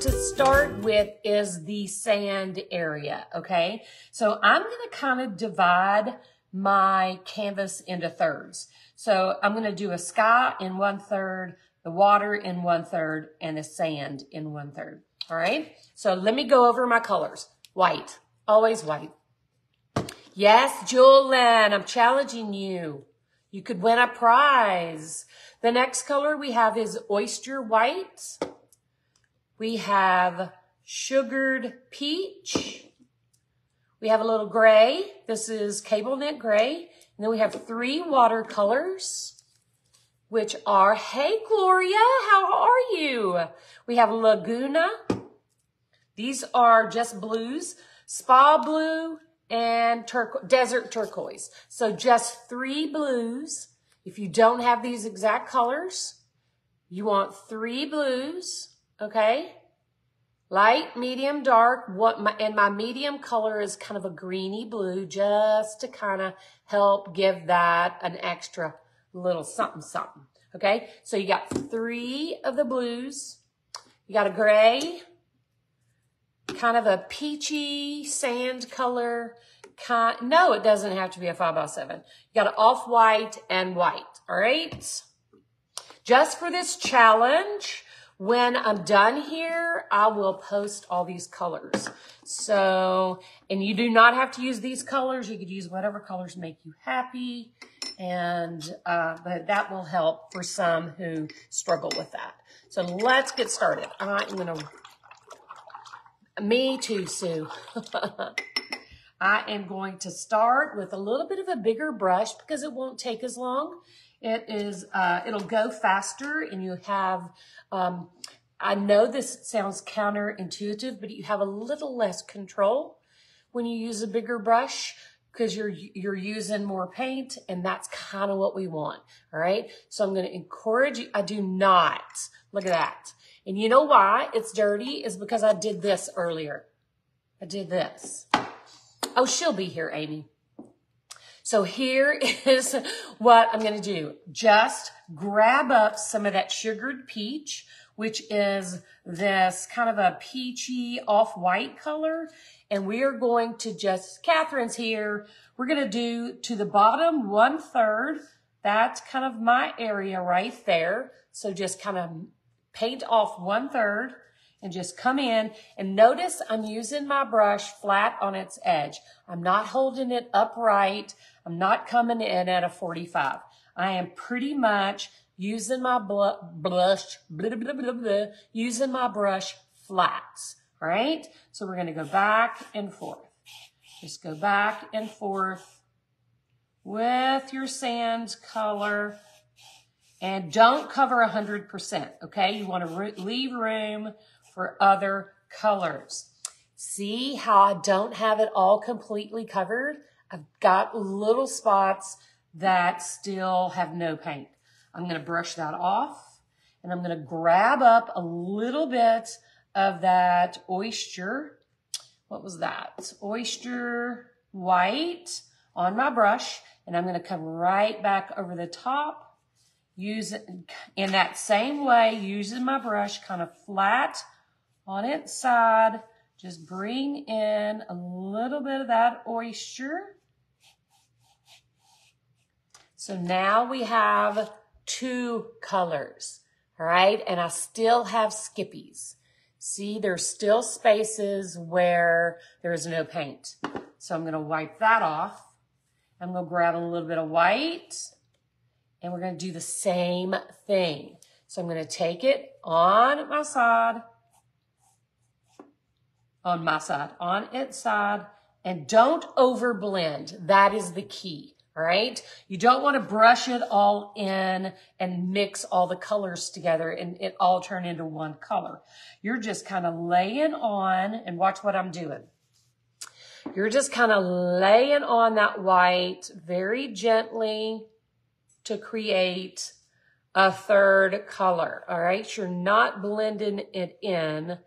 to start with is the sand area, okay? So I'm gonna kind of divide my canvas into thirds. So I'm gonna do a sky in 1/3, the water in 1/3, and the sand in 1/3, all right? So let me go over my colors. White, always white. Yes, Julian, I'm challenging you. You could win a prize. The next color we have is oyster white. We have sugared peach. We have a little gray. This is cable knit gray. And then we have 3 watercolors, which are, hey, Gloria, how are you? We have Laguna. These are just blues, spa blue, and desert turquoise. So just 3 blues. If you don't have these exact colors, you want 3 blues, okay? Light, medium, dark. And my medium color is kind of a greeny blue, just to kind of help give that an extra little something, something, okay? So you got 3 of the blues. You got a gray, kind of a peachy sand color. No, it doesn't have to be a 5x7. You got an off-white and white, all right? Just for this challenge, when I'm done here, I will post all these colors. So, and you do not have to use these colors. You could use whatever colors make you happy. And, but that will help for some who struggle with that. So let's get started. Me too, Sue. I am going to start with a little bit of a bigger brush because it won't take as long. It'll go faster, and you have, I know this sounds counterintuitive, but you have a little less control when you use a bigger brush because you're using more paint, and that's kind of what we want, all right? So I'm going to encourage you. I do not. Look at that. And you know why it's dirty is because I did this earlier. I did this. Oh, she'll be here, Amy. So here is what I'm going to do. Just grab up some of that sugared peach, which is this kind of a peachy off-white color. And we are going to just, Catherine's here. We're going to do to the bottom 1/3. That's kind of my area right there. So just kind of paint off 1/3 and just come in, and notice I'm using my brush flat on its edge. I'm not holding it upright. I'm not coming in at a 45. I am pretty much using my using my brush flat. All right. So we're going to go back and forth. Just go back and forth with your sand color. And don't cover 100%, okay? You want to leave room for other colors. See how I don't have it all completely covered? I've got little spots that still have no paint. I'm going to brush that off, and I'm going to grab up a little bit of that oyster. What was that? Oyster white on my brush, and I'm going to come right back over the top. Use it in that same way, using my brush kind of flat on its side. Just bring in a little bit of that oyster. So now we have 2 colors, all right? And I still have skippies. See, there's still spaces where there's no paint. So I'm going to wipe that off. I'm going to grab a little bit of white. And we're going to do the same thing. So I'm going to take it on my side, on its side, and don't over blend. That is the key, all right? You don't want to brush it all in and mix all the colors together and it all turn into one color. You're just kind of laying on, and watch what I'm doing. You're just kind of laying on that white very gently to create a 3rd color, all right? You're not blending it in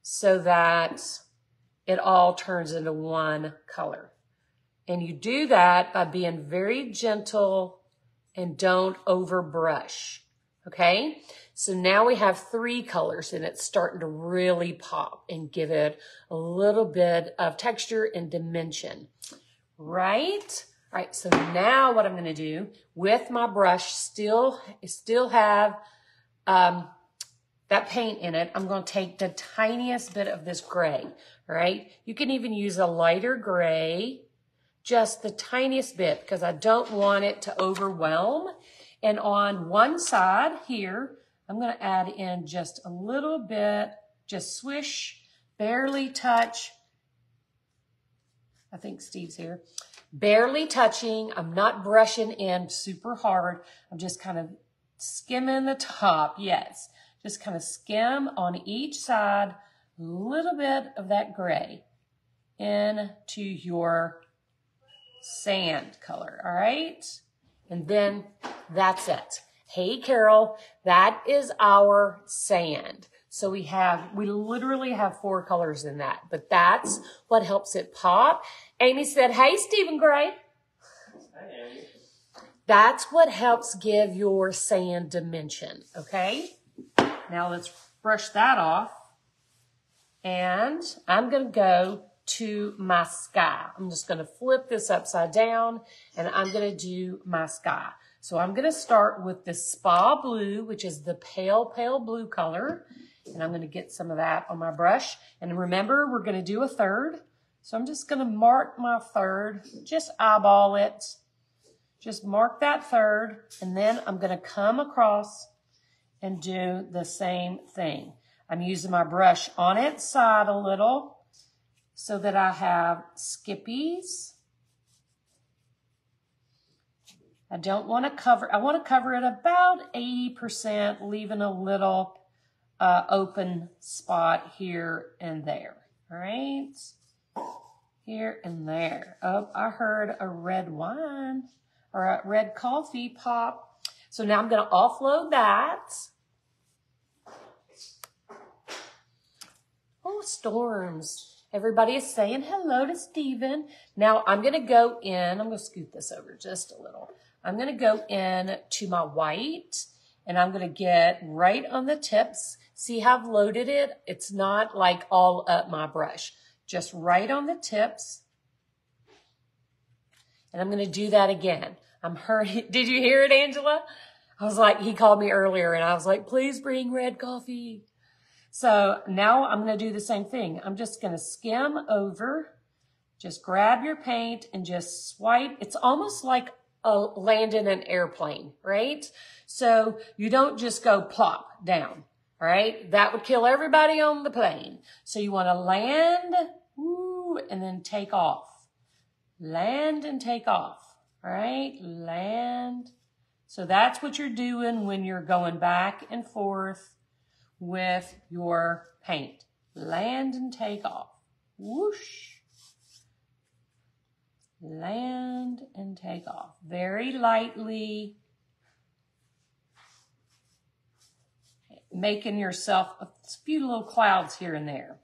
so that it all turns into one color. And you do that by being very gentle and don't over brush, okay? So now we have 3 colors and it's starting to really pop and give it a little bit of texture and dimension, right? All right, so now what I'm gonna do with my brush, still have that paint in it, I'm gonna take the tiniest bit of this gray, all right? You can even use a lighter gray, just the tiniest bit, because I don't want it to overwhelm. And on one side here, I'm gonna add in just a little bit, just swish, barely touch. I think Steve's here. Barely touching, I'm not brushing in super hard. I'm just kind of skimming the top, yes. Just kind of skim on each side, a little bit of that gray into your sand color, all right? And then that's it. Hey, Carol, that is our sand. So we literally have 4 colors in that, but that's what helps it pop. Amy said, hey, Stephen Gray. Hey, Amy. That's what helps give your sand dimension, okay? Now let's brush that off. And I'm going to go to my sky. I'm just going to flip this upside down and I'm going to do my sky. So I'm going to start with the spa blue, which is the pale, pale blue color. And I'm going to get some of that on my brush. And remember, we're going to do a third. So I'm just going to mark my third, just eyeball it. Just mark that third. And then I'm going to come across and do the same thing. I'm using my brush on its side a little so that I have skippies. I don't want to cover, I want to cover it about 80%, leaving a little open spot here and there. All right, here and there. Oh, I heard a red wine or a red coffee pop. So now I'm going to offload that. Oh, storms. Everybody is saying hello to Stephen. Now I'm going to go in. I'm going to scoot this over just a little. I'm going to go in to my white and I'm going to get right on the tips. See how I've loaded it? It's not like all up my brush. Just right on the tips. And I'm going to do that again. I'm hurting. Did you hear it, Angela? I was like, he called me earlier and I was like, please bring red coffee. So now I'm going to do the same thing. I'm just going to skim over, just grab your paint and just swipe. It's almost like landing an airplane, right? So you don't just go plop down, all right? That would kill everybody on the plane. So you want to land, woo, and then take off. Land and take off, all right? Land. So that's what you're doing when you're going back and forth with your paint. Land and take off. Whoosh. Land and take off. Very lightly. Making yourself a few little clouds here and there.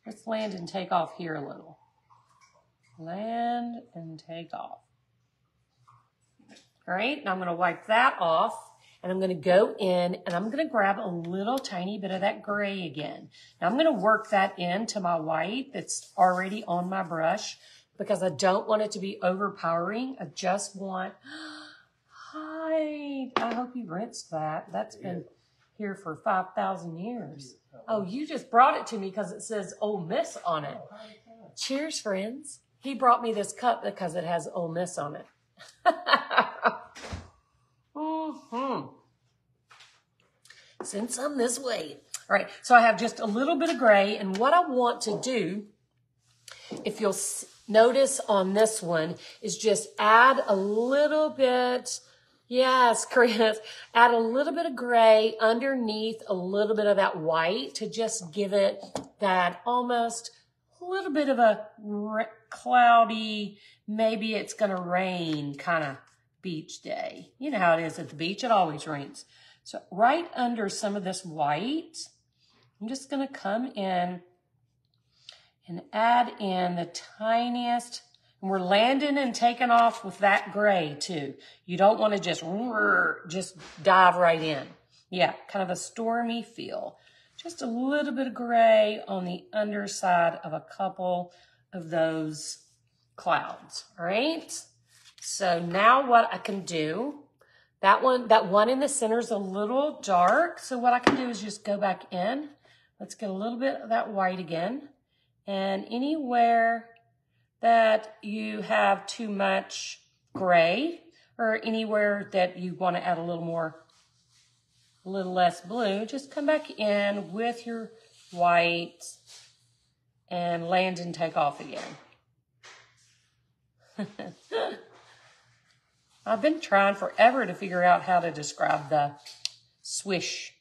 Let's land and take off here a little. Land and take off. All right, now I'm going to wipe that off. And I'm going to go in and I'm going to grab a little tiny bit of that gray again. Now I'm going to work that into my white that's already on my brush because I don't want it to be overpowering. I just want, hi, I hope you rinsed that. That's been here for 5,000 years. Oh, you just brought it to me because it says Ole Miss on it. Cheers, friends. He brought me this cup because it has Ole Miss on it. Since I'm this way. All right, so I have just a little bit of gray, and what I want to do, if you'll notice on this one, is just add a little bit, yes, Chris, add a little bit of gray underneath a little bit of that white to just give it that almost a little bit of a cloudy, maybe it's going to rain kind of beach day. You know how it is at the beach. It always rains. So right under some of this white, I'm just going to come in and add in the tiniest, and we're landing and taking off with that gray too. You don't want to just dive right in. Yeah, kind of a stormy feel. Just a little bit of gray on the underside of a couple of those clouds, all right? So now what I can do, that one in the center is a little dark. So what I can do is just go back in. Let's get a little bit of that white again. And anywhere that you have too much gray or anywhere that you want to add a little less blue, just come back in with your white and land and take off again. I've been trying forever to figure out how to describe the swish,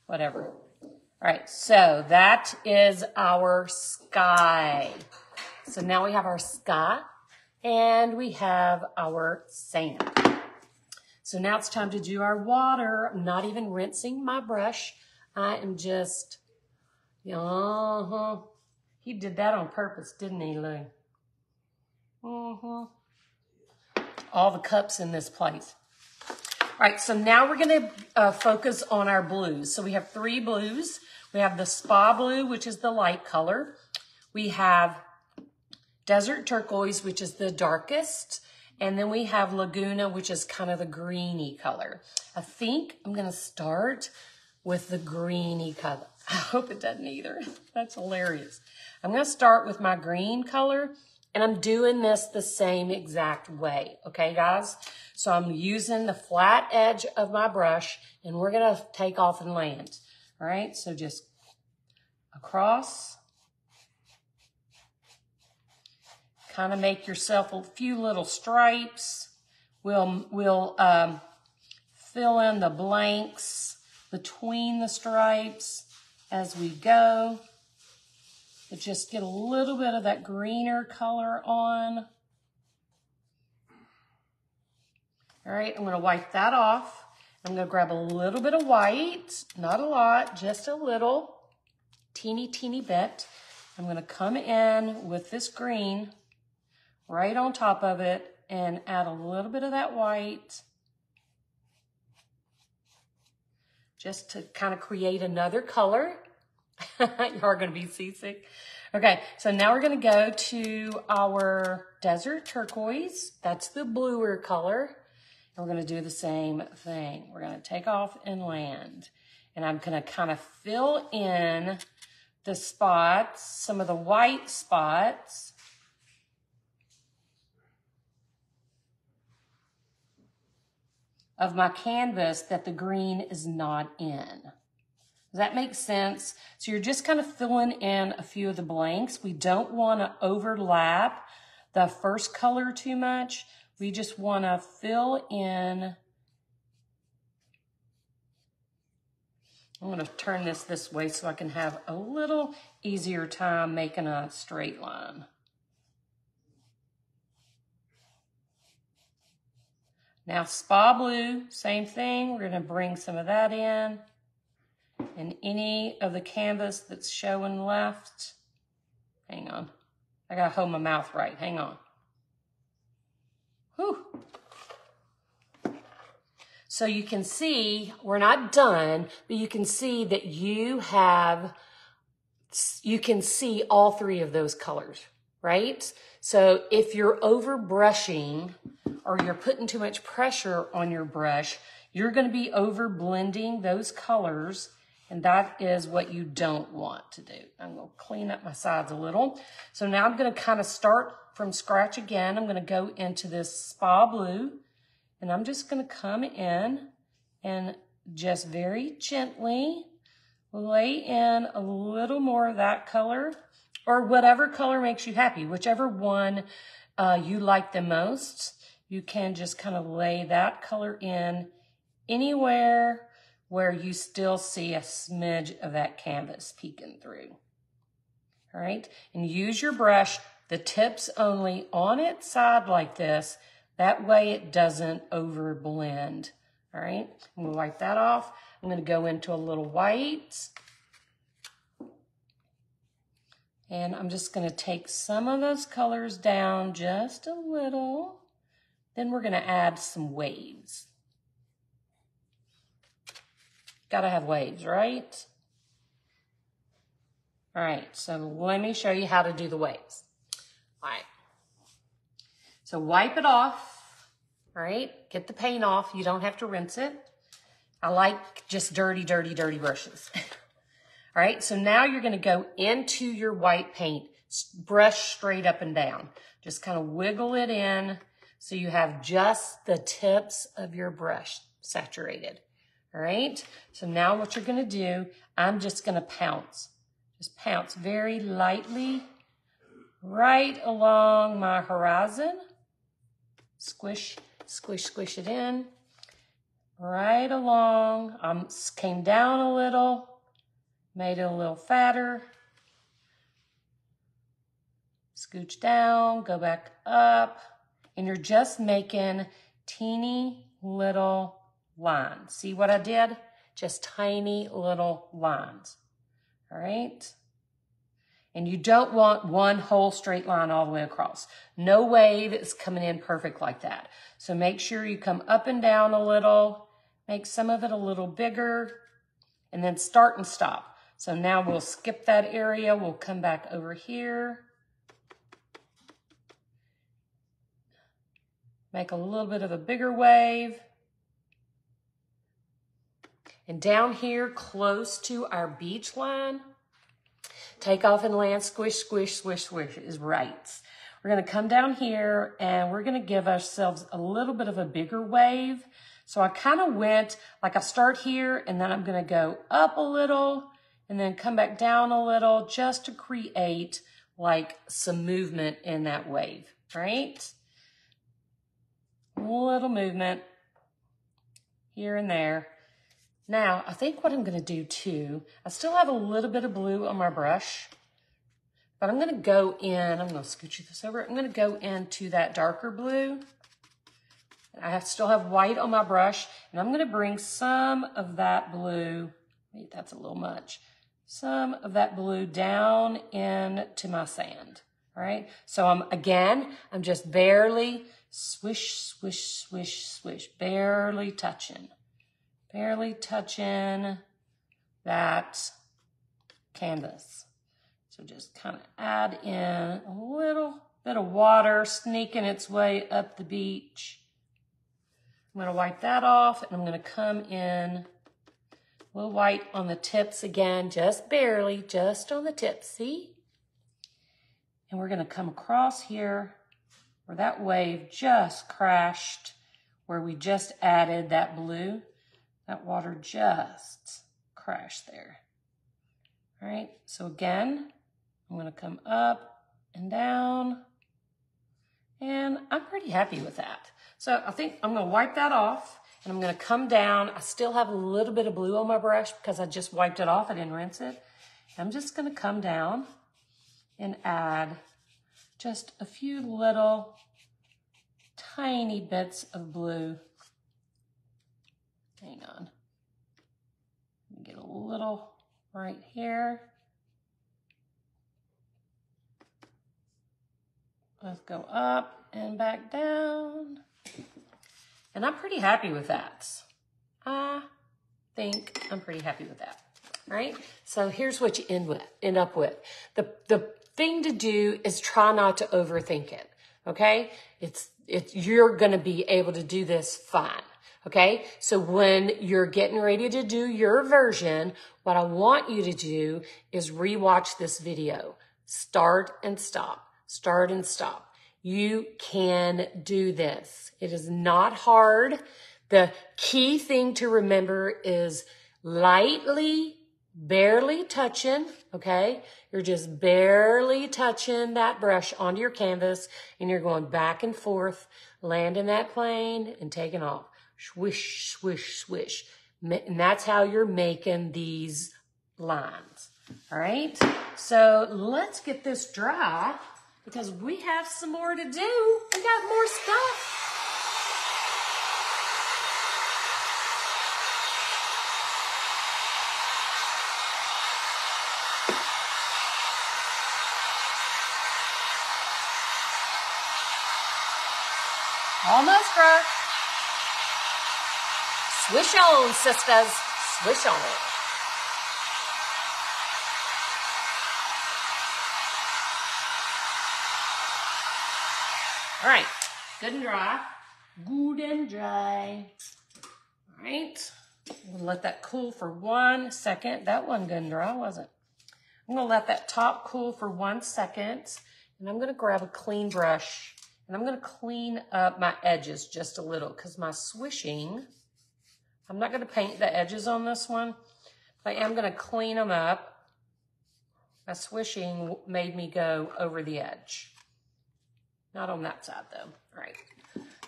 whatever. All right, so that is our sky. So now we have our sky and we have our sand. So now it's time to do our water. I'm not even rinsing my brush. I am just, he did that on purpose, didn't he, Lou? All the cups in this place. All right, so now we're gonna focus on our blues. So we have 3 blues. We have the spa blue, which is the light color. We have desert turquoise, which is the darkest. And then we have Laguna, which is kind of the greeny color. I think I'm gonna start with the greeny color. I hope it doesn't either. That's hilarious. I'm gonna start with my green color, and I'm doing this the same exact way, okay, guys? So I'm using the flat edge of my brush, and we're gonna take off and land. All right, so just across. Kind of make yourself a few little stripes. We'll fill in the blanks between the stripes as we go. But just get a little bit of that greener color on. All right, I'm gonna wipe that off. I'm gonna grab a little bit of white, not a lot, just a little, teeny bit. I'm gonna come in with this green right on top of it and add a little bit of that white just to kind of create another color. You are going to be seasick. Okay, so now we're going to go to our desert turquoise. That's the bluer color. And we're going to do the same thing. We're going to take off and land. And I'm going to kind of fill in the spots, some of the white spots. Of my canvas that the green is not in. Does that make sense? So you're just kind of filling in a few of the blanks. We don't want to overlap the first color too much. We just want to fill in. I'm going to turn this way so I can have a little easier time making a straight line. Now spa blue, same thing. We're going to bring some of that in. And any of the canvas that's showing left. Hang on. I got to hold my mouth right. Hang on. Whew. So you can see, we're not done, but you can see that you can see all 3 of those colors, right? So if you're over brushing, or you're putting too much pressure on your brush, you're going to be over blending those colors, and that is what you don't want to do. I'm going to clean up my sides a little. So now I'm going to kind of start from scratch again. I'm going to go into this spa blue, and I'm just going to come in and just very gently lay in a little more of that color, or whatever color makes you happy, whichever one you like the most. You can just kind of lay that color in anywhere where you still see a smidge of that canvas peeking through. All right, and use your brush, the tips only on its side like this. That way it doesn't over blend. All right, I'm gonna wipe that off. I'm gonna go into a little white. And I'm just gonna take some of those colors down just a little. Then we're going to add some waves. gotta have waves, right? All right, so let me show you how to do the waves. All right, so wipe it off, all right? Get the paint off, you don't have to rinse it. I like just dirty, dirty, dirty brushes. All right, so now you're gonna go into your white paint, brush straight up and down. Just kind of wiggle it in so you have just the tips of your brush saturated. All right, so now what you're gonna do, I'm just gonna pounce. Just pounce very lightly right along my horizon. Squish, squish, squish it in. Right along. Came down a little. Made it a little fatter. Scooch down, go back up. And you're just making teeny little lines. See what I did? Just tiny little lines. All right? And you don't want one whole straight line all the way across. No wave is coming in perfect like that. So make sure you come up and down a little, make some of it a little bigger, and then start and stop. So now we'll skip that area. We'll come back over here. Make a little bit of a bigger wave. And down here, close to our beach line, take off and land, squish, squish, squish, squish is right. We're gonna come down here and we're gonna give ourselves a little bit of a bigger wave. So I kind of went, like I start here and then I'm gonna go up a little and then come back down a little just to create like some movement in that wave, right? A little movement here and there. Now, I think what I'm gonna do too, I still have a little bit of blue on my brush, but I'm gonna go in, I'm gonna scooch this over, I'm gonna go into that darker blue. I still have white on my brush, and I'm gonna bring some of that blue, wait, that's a little much, some of that blue down into my sand, all right? So I'm just barely swish, swish, swish, swish, barely touching that canvas. So just kind of add in a little bit of water sneaking its way up the beach. I'm gonna wipe that off and I'm gonna come in a little white on the tips again, just barely, just on the tips, see? And we're gonna come across here where that wave just crashed, where we just added that blue. That water just crashed there. All right, so again, I'm gonna come up and down, and I'm pretty happy with that. So I think I'm gonna wipe that off, and I'm gonna come down. I still have a little bit of blue on my brush because I just wiped it off, I didn't rinse it. I'm just gonna come down and add just a few little tiny bits of blue. Hang on. Let me get a little right here. Let's go up and back down. And I'm pretty happy with that. I think I'm pretty happy with that. All right? So here's what you end up with. The thing to do is try not to overthink it. Okay? You're gonna be able to do this fine. Okay, so when you're getting ready to do your version, what I want you to do is rewatch this video. Start and stop, start and stop. You can do this. It is not hard. The key thing to remember is lightly, barely touching, okay? You're just barely touching that brush onto your canvas and you're going back and forth, landing that plane and taking off. Swish, swish, swish. And that's how you're making these lines. All right? So let's get this dry because we have some more to do. We got more stuff. Almost dry. Swish on, sisters. swish on it. All right, good and dry. Good and dry. All right, we'll let that cool for 1 second. That wasn't good and dry, was it? I'm gonna let that top cool for 1 second, and I'm gonna grab a clean brush, and I'm gonna clean up my edges just a little, because my swishing, I'm not gonna paint the edges on this one, but I am gonna clean them up. My swishing made me go over the edge. Not on that side though. All right.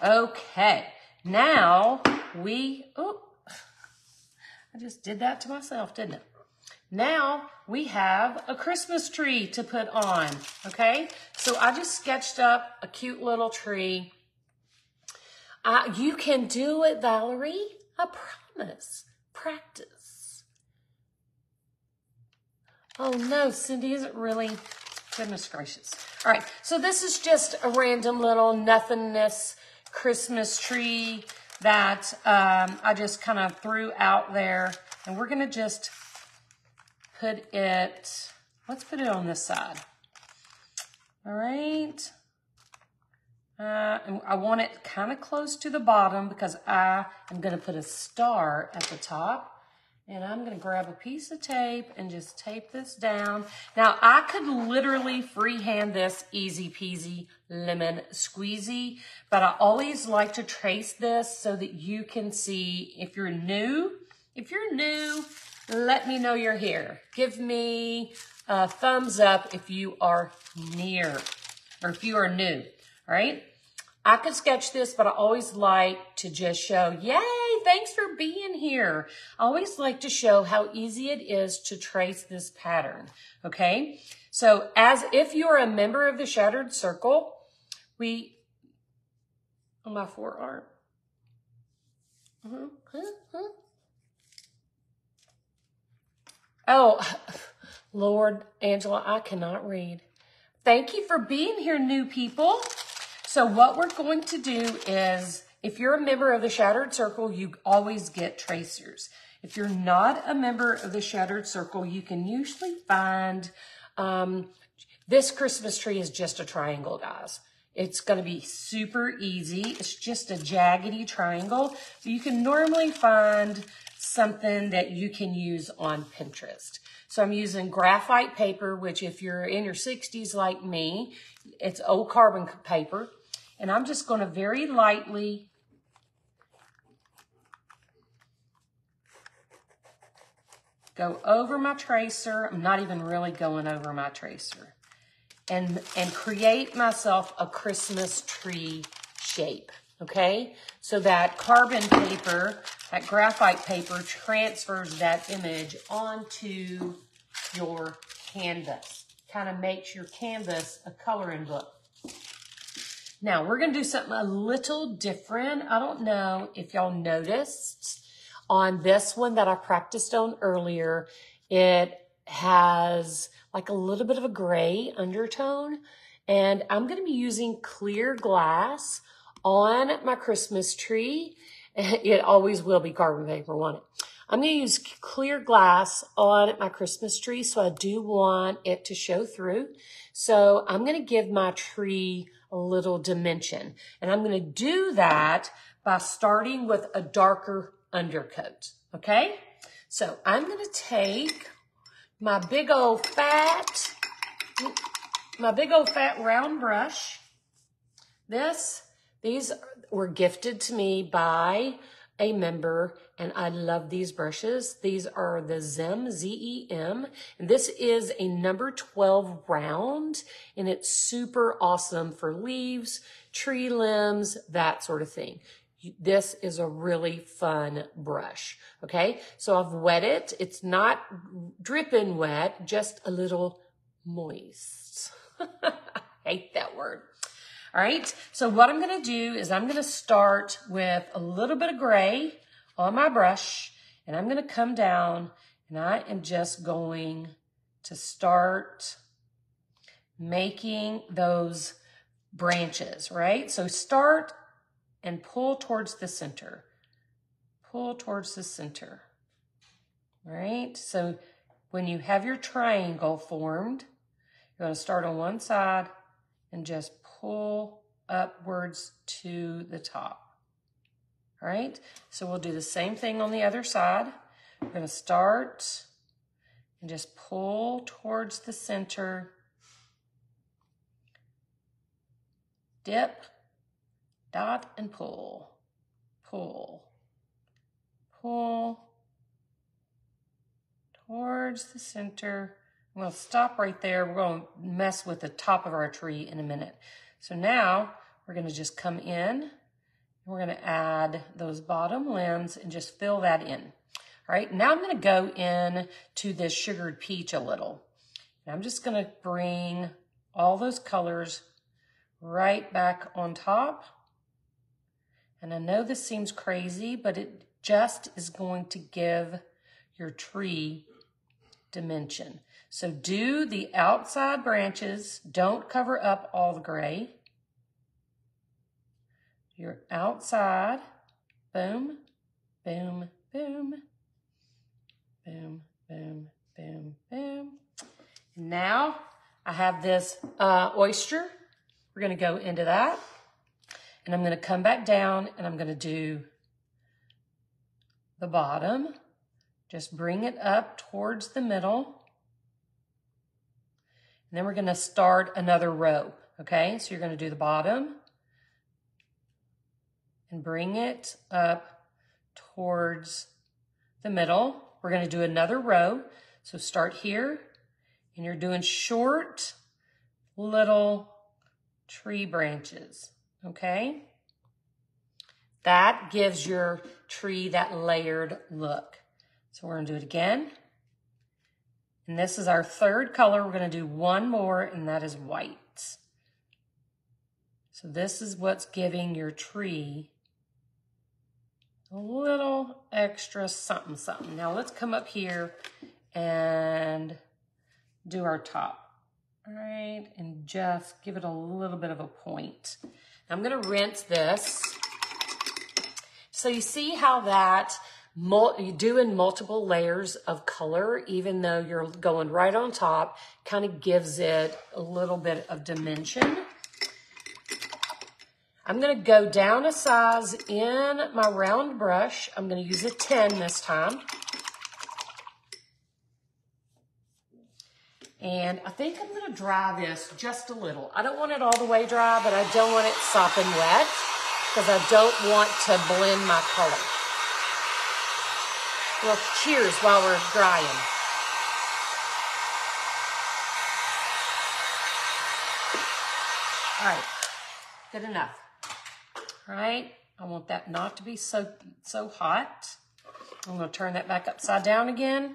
Okay. Now I just did that to myself, didn't it? Now we have a Christmas tree to put on. Okay. So I just sketched up a cute little tree. You can do it, Valerie. I promise. Practice. Oh no, Cindy isn't really. Goodness gracious. All right, so this is just a random little nothingness Christmas tree that I just kind of threw out there. And we're gonna just put it, let's put it on this side. All right. And I want it kind of close to the bottom because I am gonna put a star at the top. And I'm gonna grab a piece of tape and just tape this down. Now I could literally freehand this easy peasy lemon squeezy, but I always like to trace this so that you can see. If you're new, let me know you're here. Give me a thumbs up if you are near, or if you are new, all right? I could sketch this, but I always like to just show, yay, thanks for being here. I always like to show how easy it is to trace this pattern, okay? So as if you are a member of the Shattered Circle, on my forearm. Oh, Lord, Angela, I cannot read. Thank you for being here, new people. So what we're going to do is, if you're a member of the Shattered Circle, you always get tracers. If you're not a member of the Shattered Circle, you can usually find, this Christmas tree is just a triangle, guys. It's going to be super easy. It's just a jaggedy triangle. So you can normally find something that you can use on Pinterest. So I'm using graphite paper, which if you're in your 60s like me, it's old carbon paper. And I'm just going to very lightly go over my tracer. I'm not even really going over my tracer. And create myself a Christmas tree shape, okay? So that carbon paper, that graphite paper transfers that image onto your canvas. Kind of makes your canvas a coloring book. Now, we're going to do something a little different. I don't know if y'all noticed on this one that I practiced on earlier, it has like a little bit of a gray undertone. And I'm going to be using clear glass on my Christmas tree. It always will be carbon paper, won't it? I'm going to use clear glass on my Christmas tree, so I do want it to show through. So I'm going to give my tree a little dimension. And I'm going to do that by starting with a darker undercoat, okay? So I'm going to take my big old fat round brush. These were gifted to me by a member, and I love these brushes. These are the Zem, Z-E-M, and this is a number 12 round, and it's super awesome for leaves, tree limbs, that sort of thing. This is a really fun brush, okay? So I've wet it. It's not dripping wet, just a little moist. I hate that word. All right, so what I'm going to do is I'm going to start with a little bit of gray on my brush, and I'm going to come down, and I am just going to start making those branches, right? So start and pull towards the center. Pull towards the center. All right, so when you have your triangle formed, you're going to start on one side and just pull upwards to the top. All right, so we'll do the same thing on the other side. We're going to start and just pull towards the center, dip, dot, and pull, pull, pull towards the center. I'm going to stop right there. We're going to mess with the top of our tree in a minute. So now we're going to just come in. We're going to add those bottom limbs and just fill that in. All right, now I'm going to go in to this sugared peach a little. And I'm just going to bring all those colors right back on top. And I know this seems crazy, but it just is going to give your tree dimension. So do the outside branches. Don't cover up all the gray. Your outside, boom, boom, boom, boom, boom, boom, boom. Now I have this oyster. We're going to go into that. And I'm going to come back down and I'm going to do the bottom. Just bring it up towards the middle. And then we're going to start another row. Okay, so you're going to do the bottom. And bring it up towards the middle. We're going to do another row. So start here, and you're doing short little tree branches, okay? That gives your tree that layered look. So we're going to do it again. And this is our third color. We're going to do one more, and that is white. So this is what's giving your tree a little extra something, something. Now let's come up here and do our top. All right, and just give it a little bit of a point. I'm gonna rinse this. So you see how that you do in multiple layers of color, even though you're going right on top, kind of gives it a little bit of dimension. I'm going to go down a size in my round brush. I'm going to use a 10 this time. And I think I'm going to dry this just a little. I don't want it all the way dry, but I don't want it sopping wet because I don't want to blend my color. Well, cheers while we're drying. All right, good enough. All right, I want that not to be so hot. I'm going to turn that back upside down again.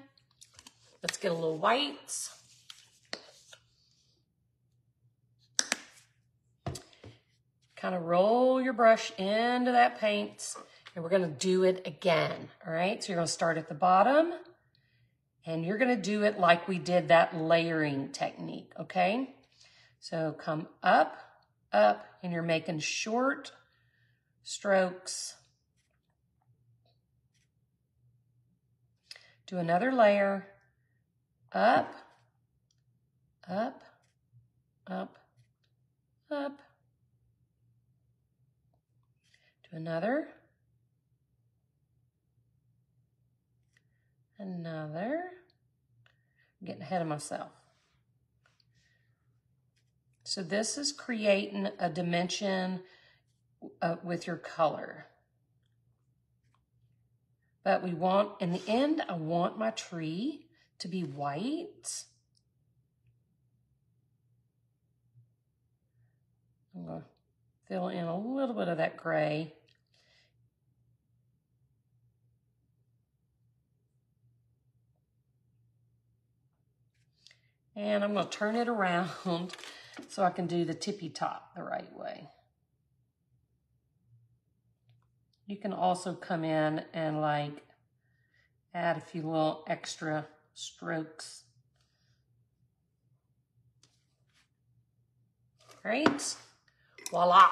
Let's get a little white. Kind of roll your brush into that paint, and we're going to do it again. All right, so you're going to start at the bottom, and you're going to do it like we did that layering technique, okay? So come up, up, and you're making short strokes. Do another layer. Up, up, up, up. Do another. Another. I'm getting ahead of myself. So this is creating a dimension with your color. But we want, in the end, I want my tree to be white. I'm going to fill in a little bit of that gray. And I'm going to turn it around so I can do the tippy top the right way. You can also come in and like add a few little extra strokes. Right? Voila.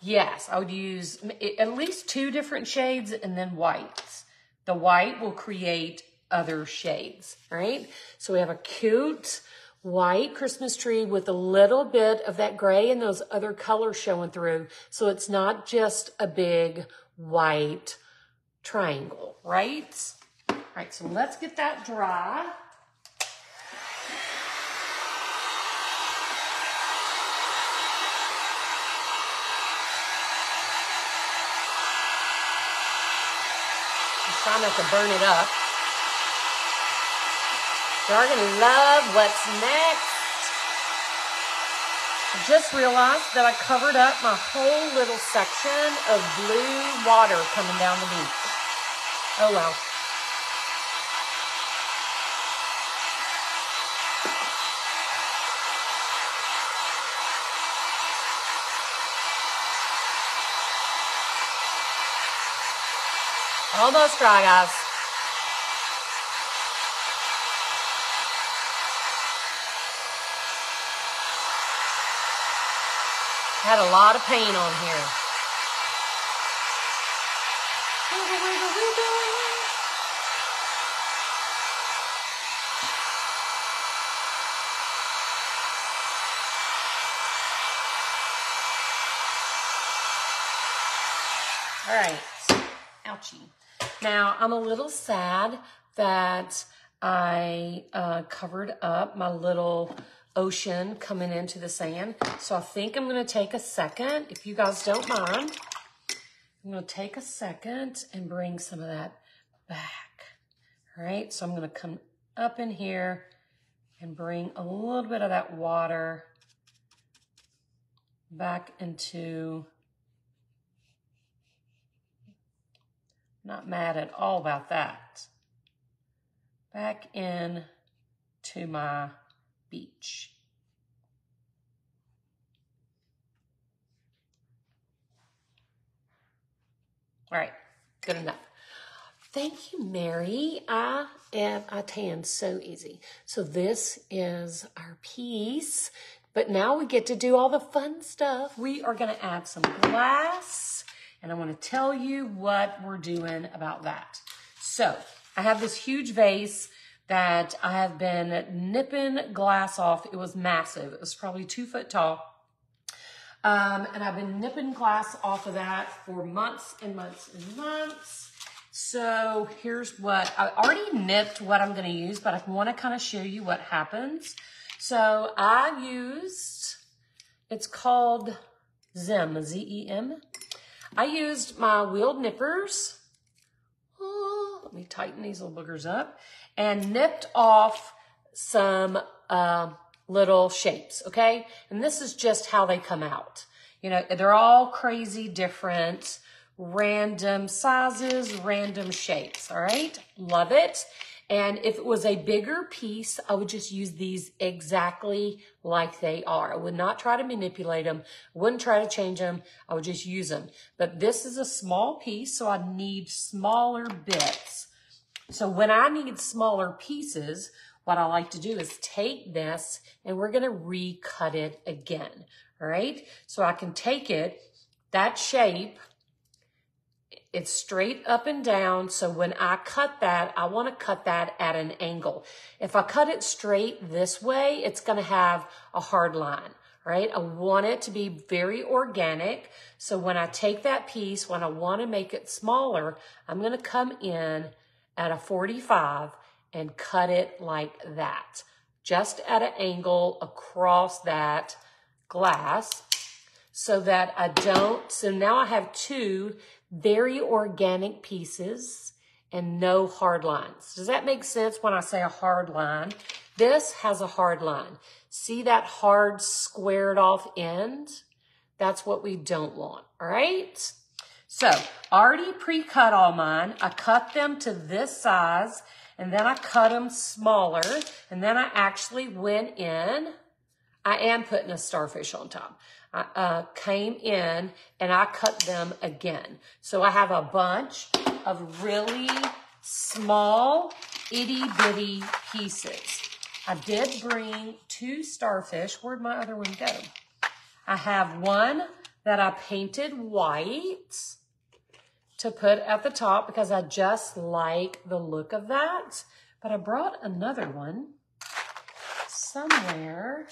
Yes, I would use at least 2 different shades and then whites. The white will create other shades, all right? So we have a cute white Christmas tree with a little bit of that gray and those other colors showing through. So it's not just a big white triangle, right? All right, so let's get that dry. Try not to burn it up. You're gonna love what's next. I just realized that I covered up my whole little section of blue water coming down the beach. Oh well. Almost dry, guys. Had a lot of paint on here. Wiggle, wiggle, wiggle. All right. Ouchie. Now, I'm a little sad that I covered up my little ocean coming into the sand. So I think I'm going to take a second, if you guys don't mind. I'm going to take a second and bring some of that back. All right, so I'm going to come up in here and bring a little bit of that water back into... Not mad at all about that. Back in to my beach. All right, good enough. Thank you, Mary. I tan so easy. So this is our piece, but now we get to do all the fun stuff. We are gonna add some glass. And I want to tell you what we're doing about that. So I have this huge vase that I have been nipping glass off. It was massive. It was probably 2 foot tall. And I've been nipping glass off of that for months and months and months. So here's what, I already nipped what I'm going to use, but I want to kind of show you what happens. So I used, it's called Zem, Z-E-M. I used my wheeled nippers. Oh, let me tighten these little boogers up. And nipped off some little shapes, okay? And this is just how they come out. You know, they're all crazy different, random sizes, random shapes, all right? Love it. And if it was a bigger piece, I would just use these exactly like they are. I would not try to manipulate them. I wouldn't try to change them. I would just use them. But this is a small piece, so I need smaller bits. So when I need smaller pieces, what I like to do is take this and we're going to recut it again. All right? So I can take it, that shape, it's straight up and down. So when I cut that, I want to cut that at an angle. If I cut it straight this way, it's going to have a hard line, right? I want it to be very organic. So when I take that piece, when I want to make it smaller, I'm going to come in at a 45 and cut it like that, just at an angle across that glass so that I don't, so now I have two very organic pieces and no hard lines. Does that make sense when I say a hard line? This has a hard line. See that hard squared off end? That's what we don't want, all right? So, already pre-cut all mine. I cut them to this size, and then I cut them smaller, and then I actually went in. I am putting a starfish on top. I came in and I cut them again. So I have a bunch of really small, itty-bitty pieces. I did bring 2 starfish. Where'd my other one go? I have one that I painted white. to put at the top because I just like the look of that. But I brought another one somewhere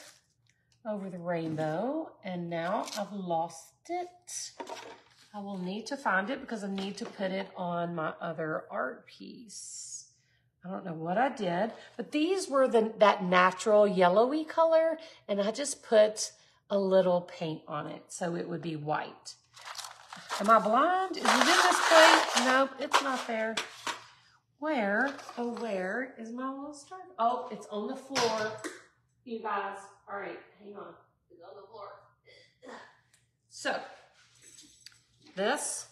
over the rainbow, and now I've lost it. I will need to find it because I need to put it on my other art piece. I don't know what I did, but these were that natural yellowy color, and I just put a little paint on it so it would be white. Am I blind? Is it in this plate? Nope, it's not there. Where is my little star? Oh, it's on the floor. You guys, all right, hang on. It's on the floor. So, this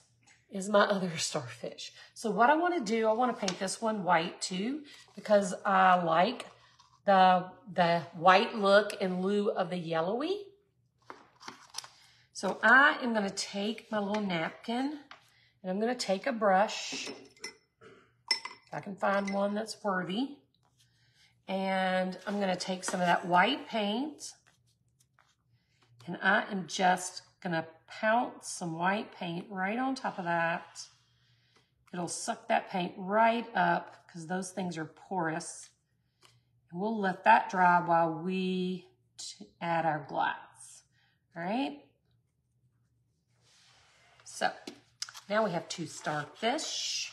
is my other starfish. So what I want to do, I want to paint this one white too, because I like the white look in lieu of the yellowy. So I am going to take my little napkin and I'm going to take a brush, if I can find one that's worthy, and I'm going to take some of that white paint, and I am just going to pounce some white paint right on top of that. It'll suck that paint right up because those things are porous. And we'll let that dry while we add our glass. All right? So now we have 2 starfish.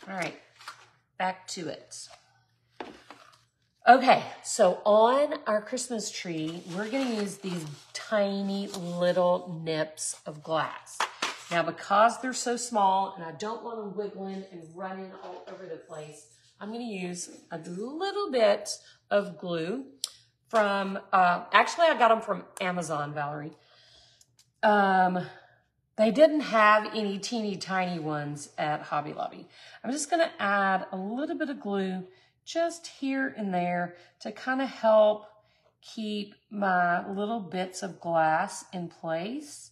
All right, back to it. Okay, so on our Christmas tree, we're gonna use these tiny little nips of glass. Now, because they're so small and I don't want them wiggling and running all over the place, I'm gonna use a little bit of glue from, actually I got them from Amazon, Valerie. They didn't have any teeny tiny ones at Hobby Lobby. I'm just gonna add a little bit of glue just here and there to kind of help keep my little bits of glass in place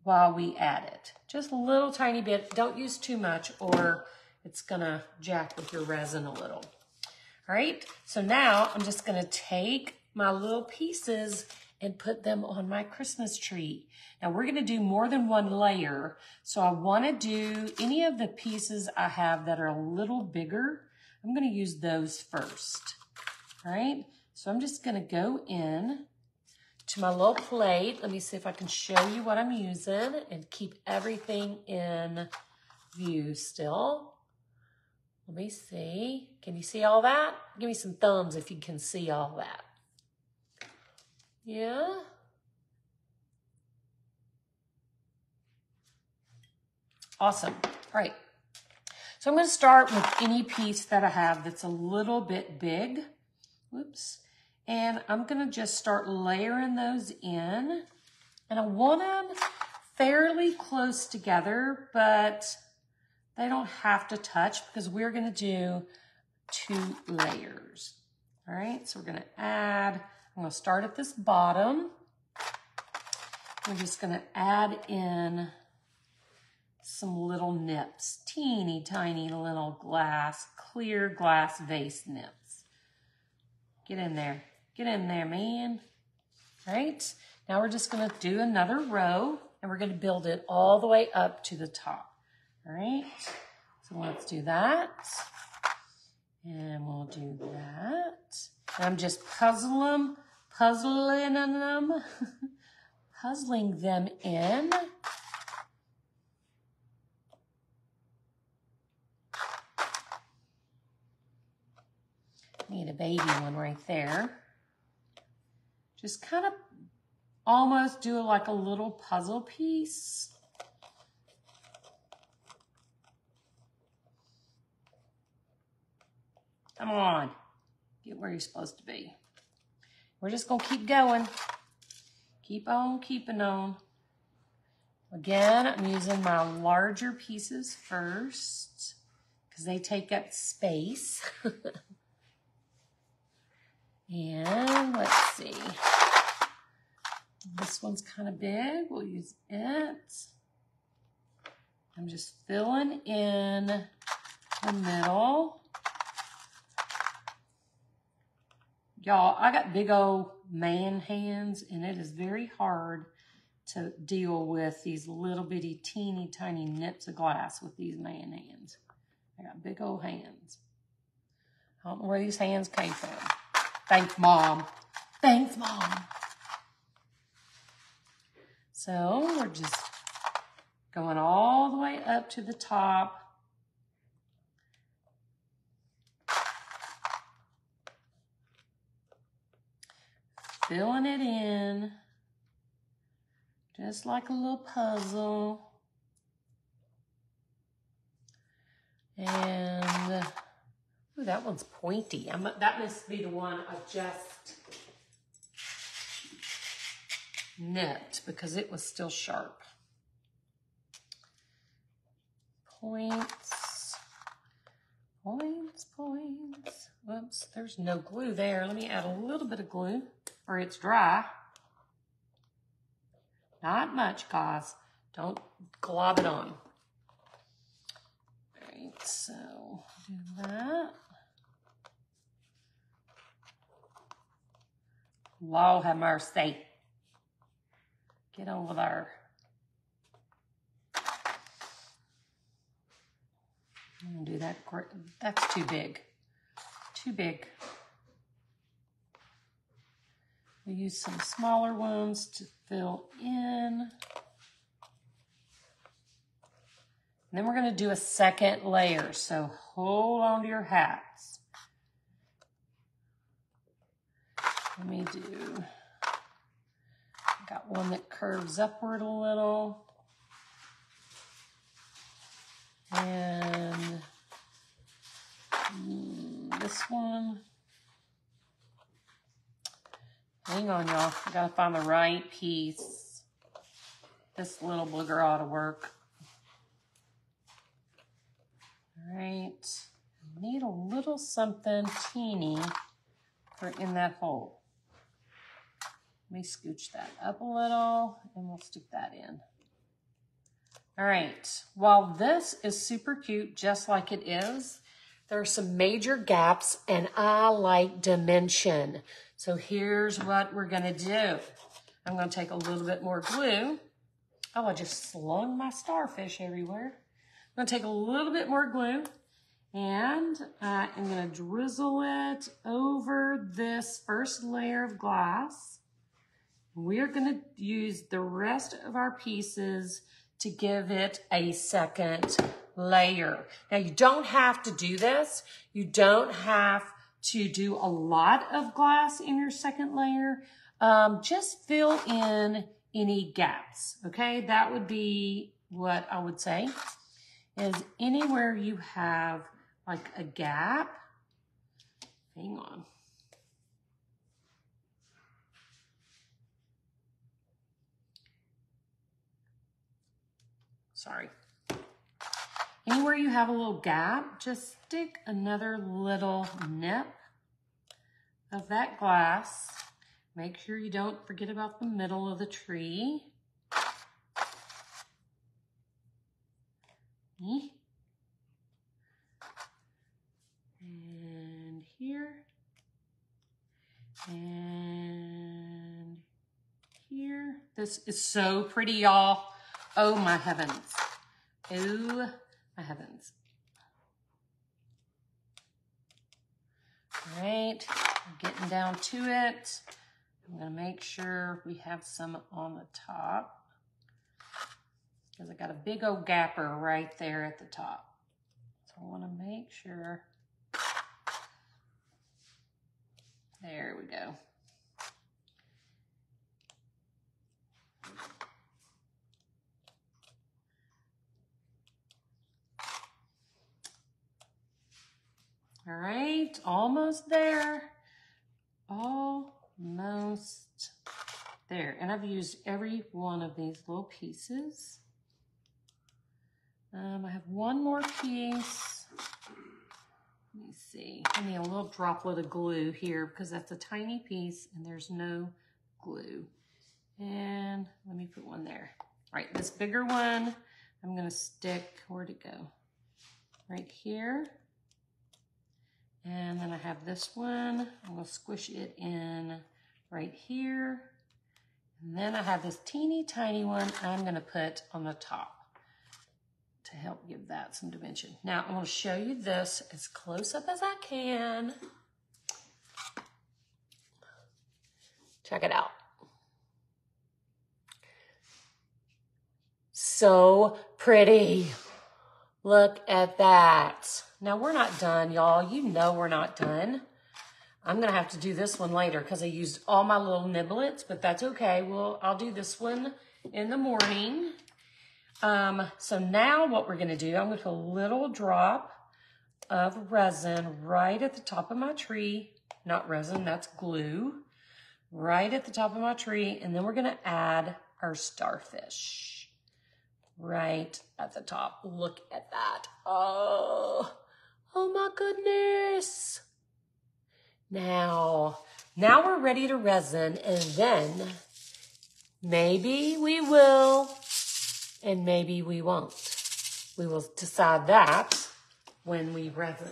while we add it. Just a little tiny bit. Don't use too much or it's gonna jack with your resin a little. All right, so now I'm just gonna take my little pieces and put them on my Christmas tree. Now we're gonna do more than one layer, so I wanna do any of the pieces I have that are a little bigger. I'm gonna use those first, all right? So I'm just gonna go in to my little plate. Let me see if I can show you what I'm using and keep everything in view still. Let me see, can you see all that? Give me some thumbs if you can see all that. Yeah? Awesome, all right. So I'm going to start with any piece that I have that's a little bit big. Whoops. And I'm going to just start layering those in. And I want them fairly close together, but they don't have to touch because we're going to do 2 layers. All right, so we're going to add, I'm going to start at this bottom. We're just going to add in some little nips, teeny tiny little clear glass vase nips. Get in there, man. All right, now we're just gonna do another row and we're gonna build it all the way up to the top. All right, so let's do that. And we'll do that. And I'm just puzzling them in. Need a baby one right there. Just kind of almost do like a little puzzle piece. Come on, get where you're supposed to be. We're just gonna keep going. Keep on keeping on. Again, I'm using my larger pieces first because they take up space. And let's see, this one's kind of big, we'll use it. I'm just filling in the middle. Y'all, I got big old man hands and it is very hard to deal with these little bitty teeny tiny nips of glass with these man hands. I got big old hands. I don't know where these hands came from. Thanks, Mom. Thanks, Mom. So we're just going all the way up to the top. Filling it in, just like a little puzzle. And, ooh, that one's pointy. That must be the one I just nipped because it was still sharp. Points, points, points. Whoops, there's no glue there. Let me add a little bit of glue, or it's dry. Not much, guys. Don't glob it on. All right, so do that. Lord have mercy. Get over there. I'm gonna do that. That's too big. Too big. We use some smaller ones to fill in. And then we're going to do a second layer. So hold on to your hats. Let me do, I got one that curves upward a little. And this one. Hang on, y'all. I gotta find the right piece. This little booger ought to work. All right. I need a little something teeny for in that hole. Let me scooch that up a little and we'll stick that in. All right. While this is super cute, just like it is, there are some major gaps and I like dimension. So here's what we're gonna do. I'm gonna take a little bit more glue. Oh, I just slung my starfish everywhere. I'm gonna take a little bit more glue and I'm gonna drizzle it over this first layer of glass. We're gonna use the rest of our pieces to give it a second layer. Now you don't have to do this. You don't have to do a lot of glass in your second layer. Just fill in any gaps, okay? That would be what I would say is anywhere you have like a gap, hang on. Sorry. Anywhere you have a little gap, just stick another little nip of that glass. Make sure you don't forget about the middle of the tree. And here. And here. This is so pretty, y'all. Oh my heavens. Oh my heavens. All right, we're getting down to it. I'm gonna make sure we have some on the top because I got a big old gapper right there at the top. So I wanna make sure. There we go. All right, almost there. Almost there. And I've used every one of these little pieces. I have one more piece. Let me see. I need a little droplet of glue here because that's a tiny piece and there's no glue. And let me put one there. All right, this bigger one, I'm gonna stick, where'd it go? Right here. And then I have this one. I'm gonna squish it in right here. And then I have this teeny tiny one I'm gonna put on the top to help give that some dimension. Now I'm gonna show you this as close up as I can. Check it out. So pretty. Look at that. Now we're not done, y'all. You know we're not done. I'm gonna have to do this one later because I used all my little niblets, but that's okay. I'll do this one in the morning. So now what we're gonna do, I'm gonna put a little drop of resin right at the top of my tree. Not resin, that's glue. Right at the top of my tree, and then we're gonna add our starfish right at the top. Look at that. Oh my goodness. Now we're ready to resin, and then maybe we will, and maybe we won't. We will decide that when we resin.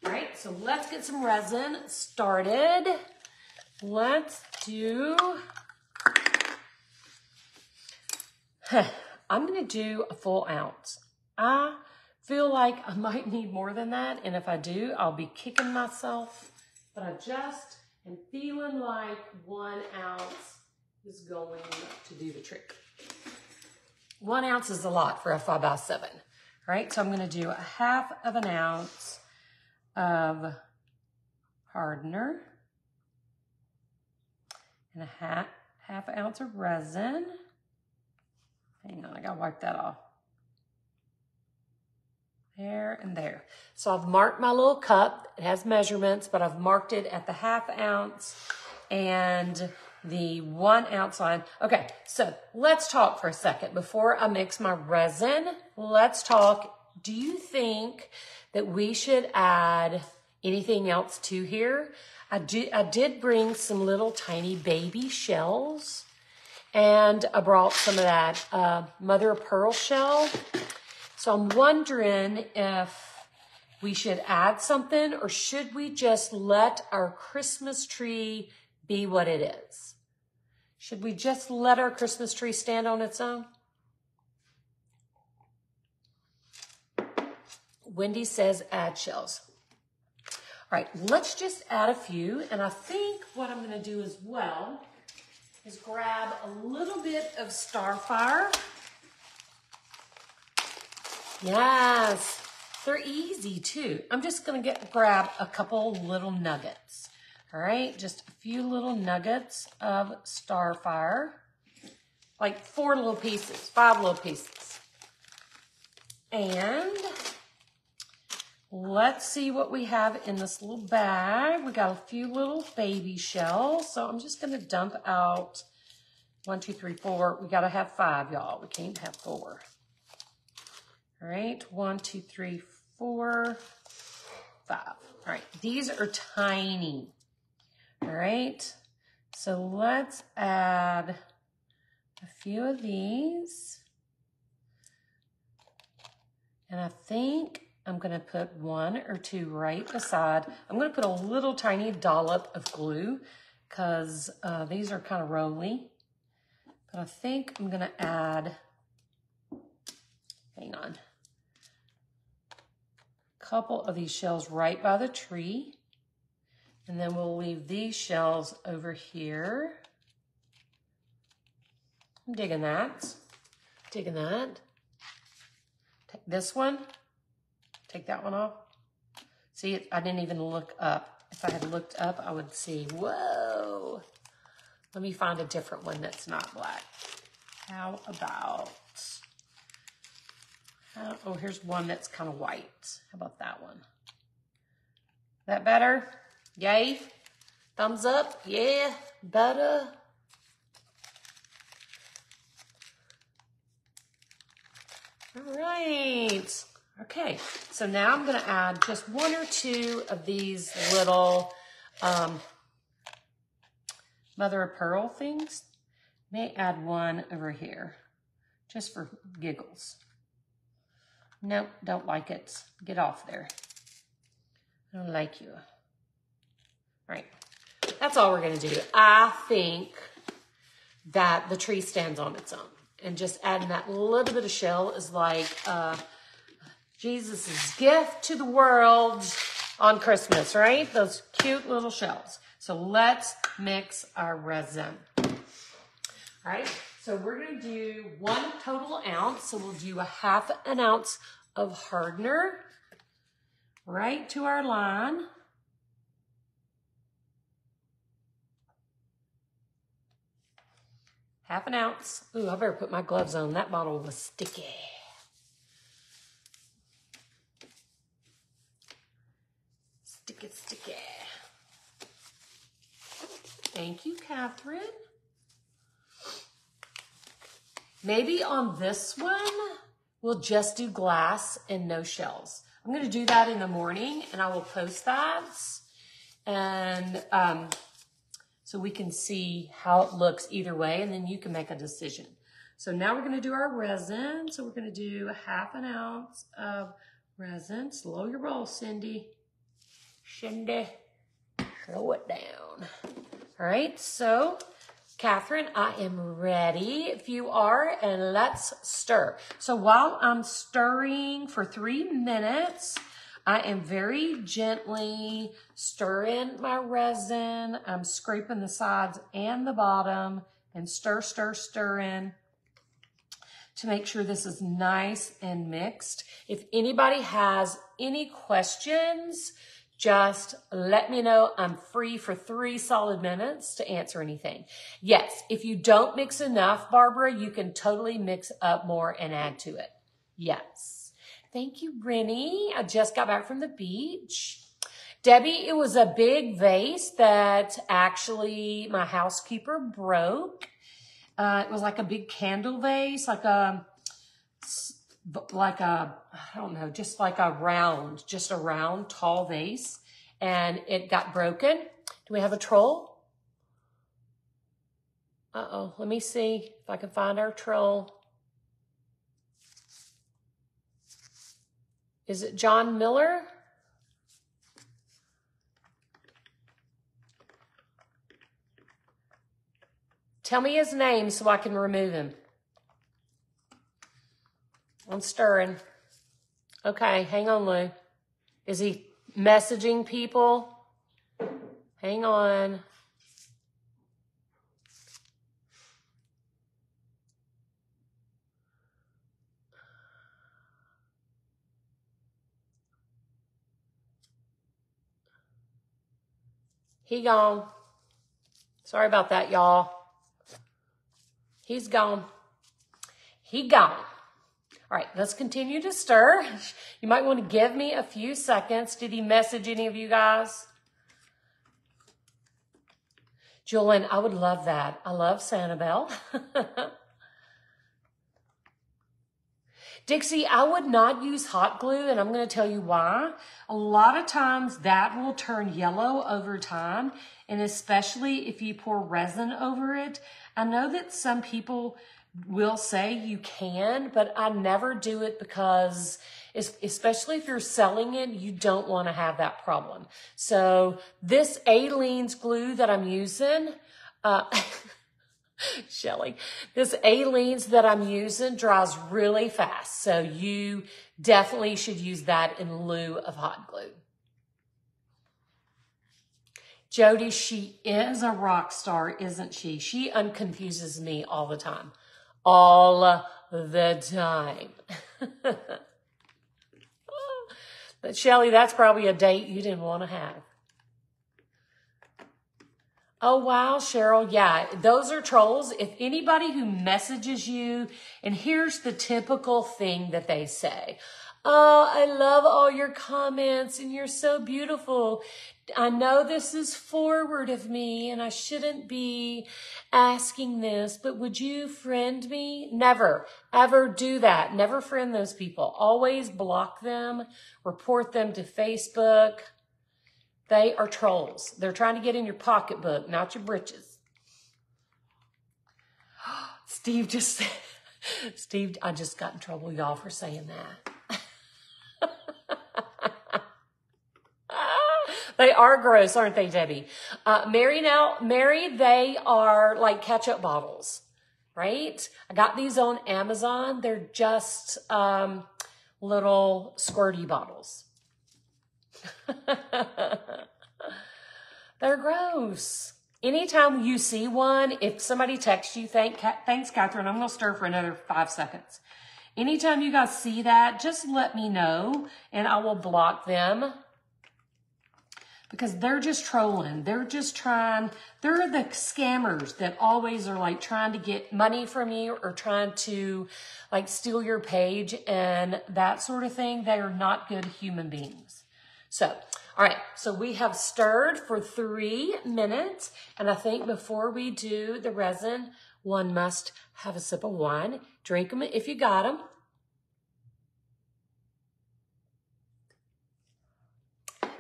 All right, so let's get some resin started. Let's do, I'm gonna do a full ounce. I feel like I might need more than that, and if I do, I'll be kicking myself, but I just am feeling like 1 ounce is going to do the trick. 1 ounce is a lot for a 5x7, all right? So I'm gonna do 1/2 ounce of hardener, and a half ounce of resin. Hang on, I gotta wipe that off. There and there. So I've marked my little cup. It has measurements, but I've marked it at the 1/2 ounce and the 1 ounce line. Okay, so let's talk for a second. Before I mix my resin, let's talk. Do you think that we should add anything else to here? I did bring some little tiny baby shells, and I brought some of that mother of pearl shell. So I'm wondering if we should add something, or should we just let our Christmas tree be what it is? Should we just let our Christmas tree stand on its own? Wendy says add shells. All right, let's just add a few. And I think what I'm gonna do as well is grab a little bit of Starfire. Yes, they're easy too. I'm just gonna grab a couple little nuggets. All right, just a few little nuggets of Starfire, like 4 little pieces, 5 little pieces. And let's see what we have in this little bag. We got a few little baby shells. So I'm just gonna dump out 1, 2, 3, 4. We gotta have 5, y'all. We can't have 4. All right, 1, 2, 3, 4, 5. All right, these are tiny. All right, so let's add a few of these. And I think I'm gonna put 1 or 2 right beside. I'm gonna put a little tiny dollop of glue because these are kind of rolly. But I think I'm gonna add, hang on, a couple of these shells right by the tree. And then we'll leave these shells over here. I'm digging that, digging that. Take this one. Take that one off. See, I didn't even look up. If I had looked up, I would see, whoa. Let me find a different one that's not black. How about, oh, here's one that's kind of white. How about that one? That better? Yay? Thumbs up? Yeah, better. All right. Okay, so now I'm gonna add just 1 or 2 of these little mother of pearl things. May add 1 over here, just for giggles. Nope, don't like it. Get off there. I don't like you. All right, that's all we're gonna do. I think that the tree stands on its own. And just adding that little bit of shell is like Jesus' gift to the world on Christmas, right? Those cute little shells. So let's mix our resin. All right, so we're going to do 1 total ounce. So we'll do 1/2 ounce of hardener right to our line. Half an ounce. Ooh, I better put my gloves on. That bottle was sticky. Sticky, sticky. Thank you, Catherine. Maybe on this one, we'll just do glass and no shells. I'm going to do that in the morning, and I will post that. And so we can see how it looks either way, and then you can make a decision. So now we're going to do our resin. So we're going to do 1/2 ounce of resin. Slow your roll, Cindy. Cindy, slow it down. All right, so Catherine, I am ready if you are, and let's stir. So while I'm stirring for 3 minutes, I am very gently stirring my resin. I'm scraping the sides and the bottom and stirring to make sure this is nice and mixed. If anybody has any questions, just let me know. I'm free for 3 solid minutes to answer anything. Yes, if you don't mix enough, Barbara, you can totally mix up more and add to it. Yes. Thank you, Rennie. I just got back from the beach. Debbie, it was a big vase that actually my housekeeper broke. It was like a big candle vase, like a, I don't know, just a round, tall vase. And it got broken. Do we have a troll? Uh-oh, let me see if I can find our troll. Is it John Miller? Tell me his name so I can remove him. I'm stirring. Okay, hang on, Lou. Is he messaging people? Hang on. He gone. Sorry about that, y'all. He's gone. He gone. All right, let's continue to stir. You might want to give me a few seconds. Did he message any of you guys? Julian, I would love that. I love Sanibel. Dixie, I would not use hot glue, and I'm going to tell you why. A lot of times that will turn yellow over time, and especially if you pour resin over it. I know that some people will say you can, but I never do it because, especially if you're selling it, you don't want to have that problem. So this Aleene's glue that I'm using, Shelly, this Aleene's that I'm using dries really fast. So you definitely should use that in lieu of hot glue. Jody, she is a rock star, isn't she? She unconfuses me all the time. All the time. But Shelly, that's probably a date you didn't want to have. Oh, wow, Cheryl. Yeah, those are trolls. If anybody who messages you, and here's the typical thing that they say. Oh, I love all your comments and you're so beautiful. I know this is forward of me and I shouldn't be asking this, but would you friend me? Never, ever do that. Never friend those people. Always block them, report them to Facebook. They are trolls. They're trying to get in your pocketbook, not your britches. Steve just said, Steve, I just got in trouble, y'all, for saying that. They are gross, aren't they, Debbie? Mary, they are like ketchup bottles, right? I got these on Amazon. They're just little squirty bottles. They're gross. Anytime you see one, if somebody texts you, thanks, Catherine, I'm going to stir for another 5 seconds. Anytime you guys see that, just let me know and I will block them because they're just trolling. They're just trying, they're the scammers that always are like trying to get money from you or trying to like steal your page and that sort of thing. They are not good human beings. So, all right, so we have stirred for 3 minutes. And I think before we do the resin, one must have a sip of wine. Drink them if you got them.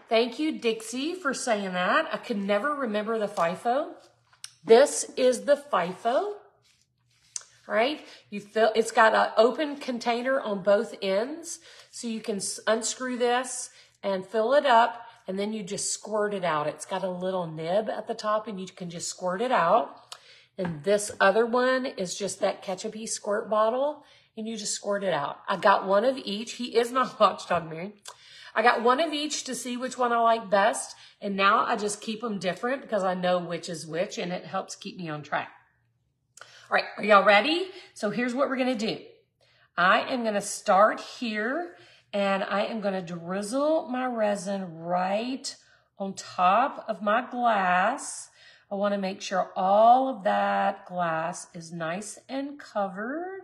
Thank you, Dixie, for saying that. I could never remember the FIFO. This is the FIFO. All right, it's got an open container on both ends. So you can unscrew this and fill it up, and then you just squirt it out. It's got a little nib at the top, and you can just squirt it out. And this other one is just that ketchup-y squirt bottle, and you just squirt it out. I got one of each. He is my watchdog, Mary. I got one of each to see which one I like best, and now I just keep them different because I know which is which, and it helps keep me on track. All right, are y'all ready? So here's what we're going to do. I am going to start here, and I am going to drizzle my resin right on top of my glass. I want to make sure all of that glass is nice and covered.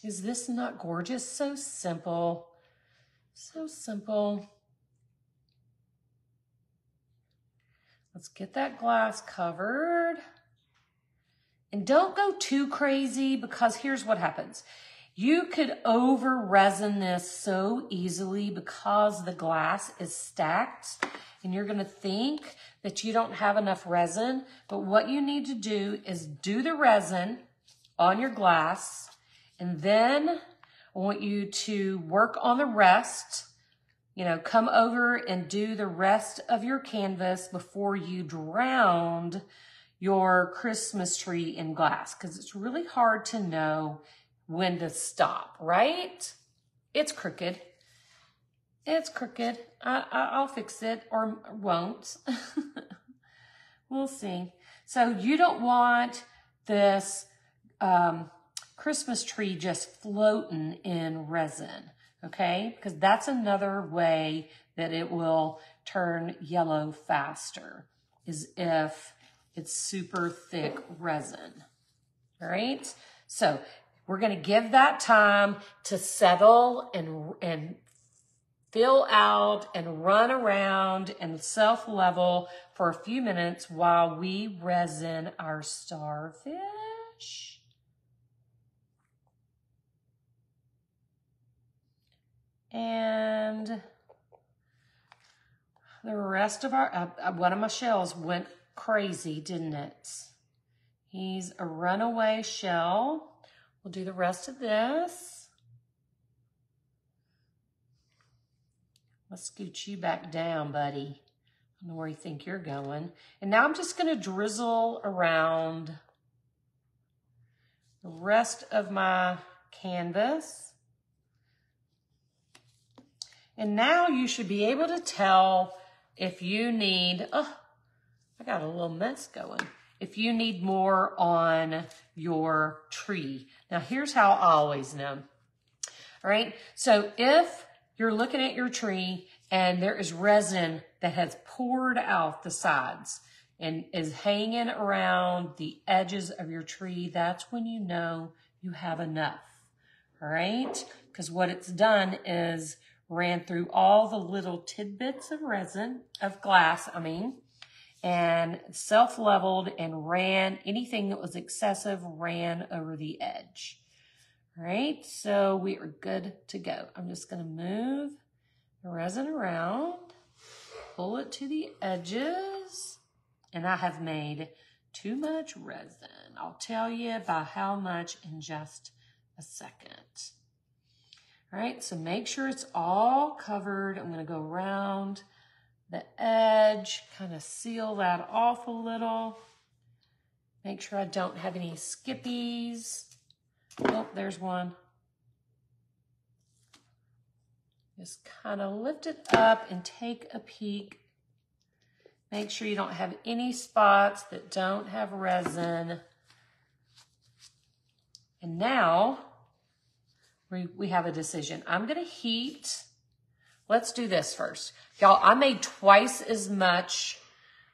Is this not gorgeous? So simple. So simple. Let's get that glass covered. And don't go too crazy because here's what happens. You could over resin this so easily because the glass is stacked and you're going to think that you don't have enough resin. But what you need to do is do the resin on your glass, and then I want you to work on the rest. You know, come over and do the rest of your canvas before you drown your Christmas tree in glass, because it's really hard to know when to stop, right? It's crooked. It's crooked. I'll fix it or won't. We'll see. So you don't want this Christmas tree just floating in resin, okay? Because that's another way that it will turn yellow faster, is if it's super thick resin, all right? So we're going to give that time to settle and fill out and run around and self-level for a few minutes while we resin our starfish. And the rest of our, one of my shells went crazy, didn't it? He's a runaway shell. We'll do the rest of this. Let's scoot you back down, buddy. I don't know where you think you're going. And now I'm just going to drizzle around the rest of my canvas. And now you should be able to tell if you need, oh, I got a little mess going. If you need more on your tree. Now here's how I always know. All right, so if you're looking at your tree and there is resin that has poured out the sides and is hanging around the edges of your tree, that's when you know you have enough, all right? Because what it's done is ran through all the little tidbits of resin, of glass, and self-leveled and ran, anything that was excessive ran over the edge. All right, so we are good to go. I'm just gonna move the resin around, pull it to the edges, and I have made too much resin. I'll tell you about how much in just a second. All right, so make sure it's all covered. I'm gonna go around the edge, kind of seal that off a little. Make sure I don't have any skippies. Oh, there's one. Just kind of lift it up and take a peek. Make sure you don't have any spots that don't have resin. And now we have a decision. I'm gonna heat. Let's do this first. Y'all, I made twice as much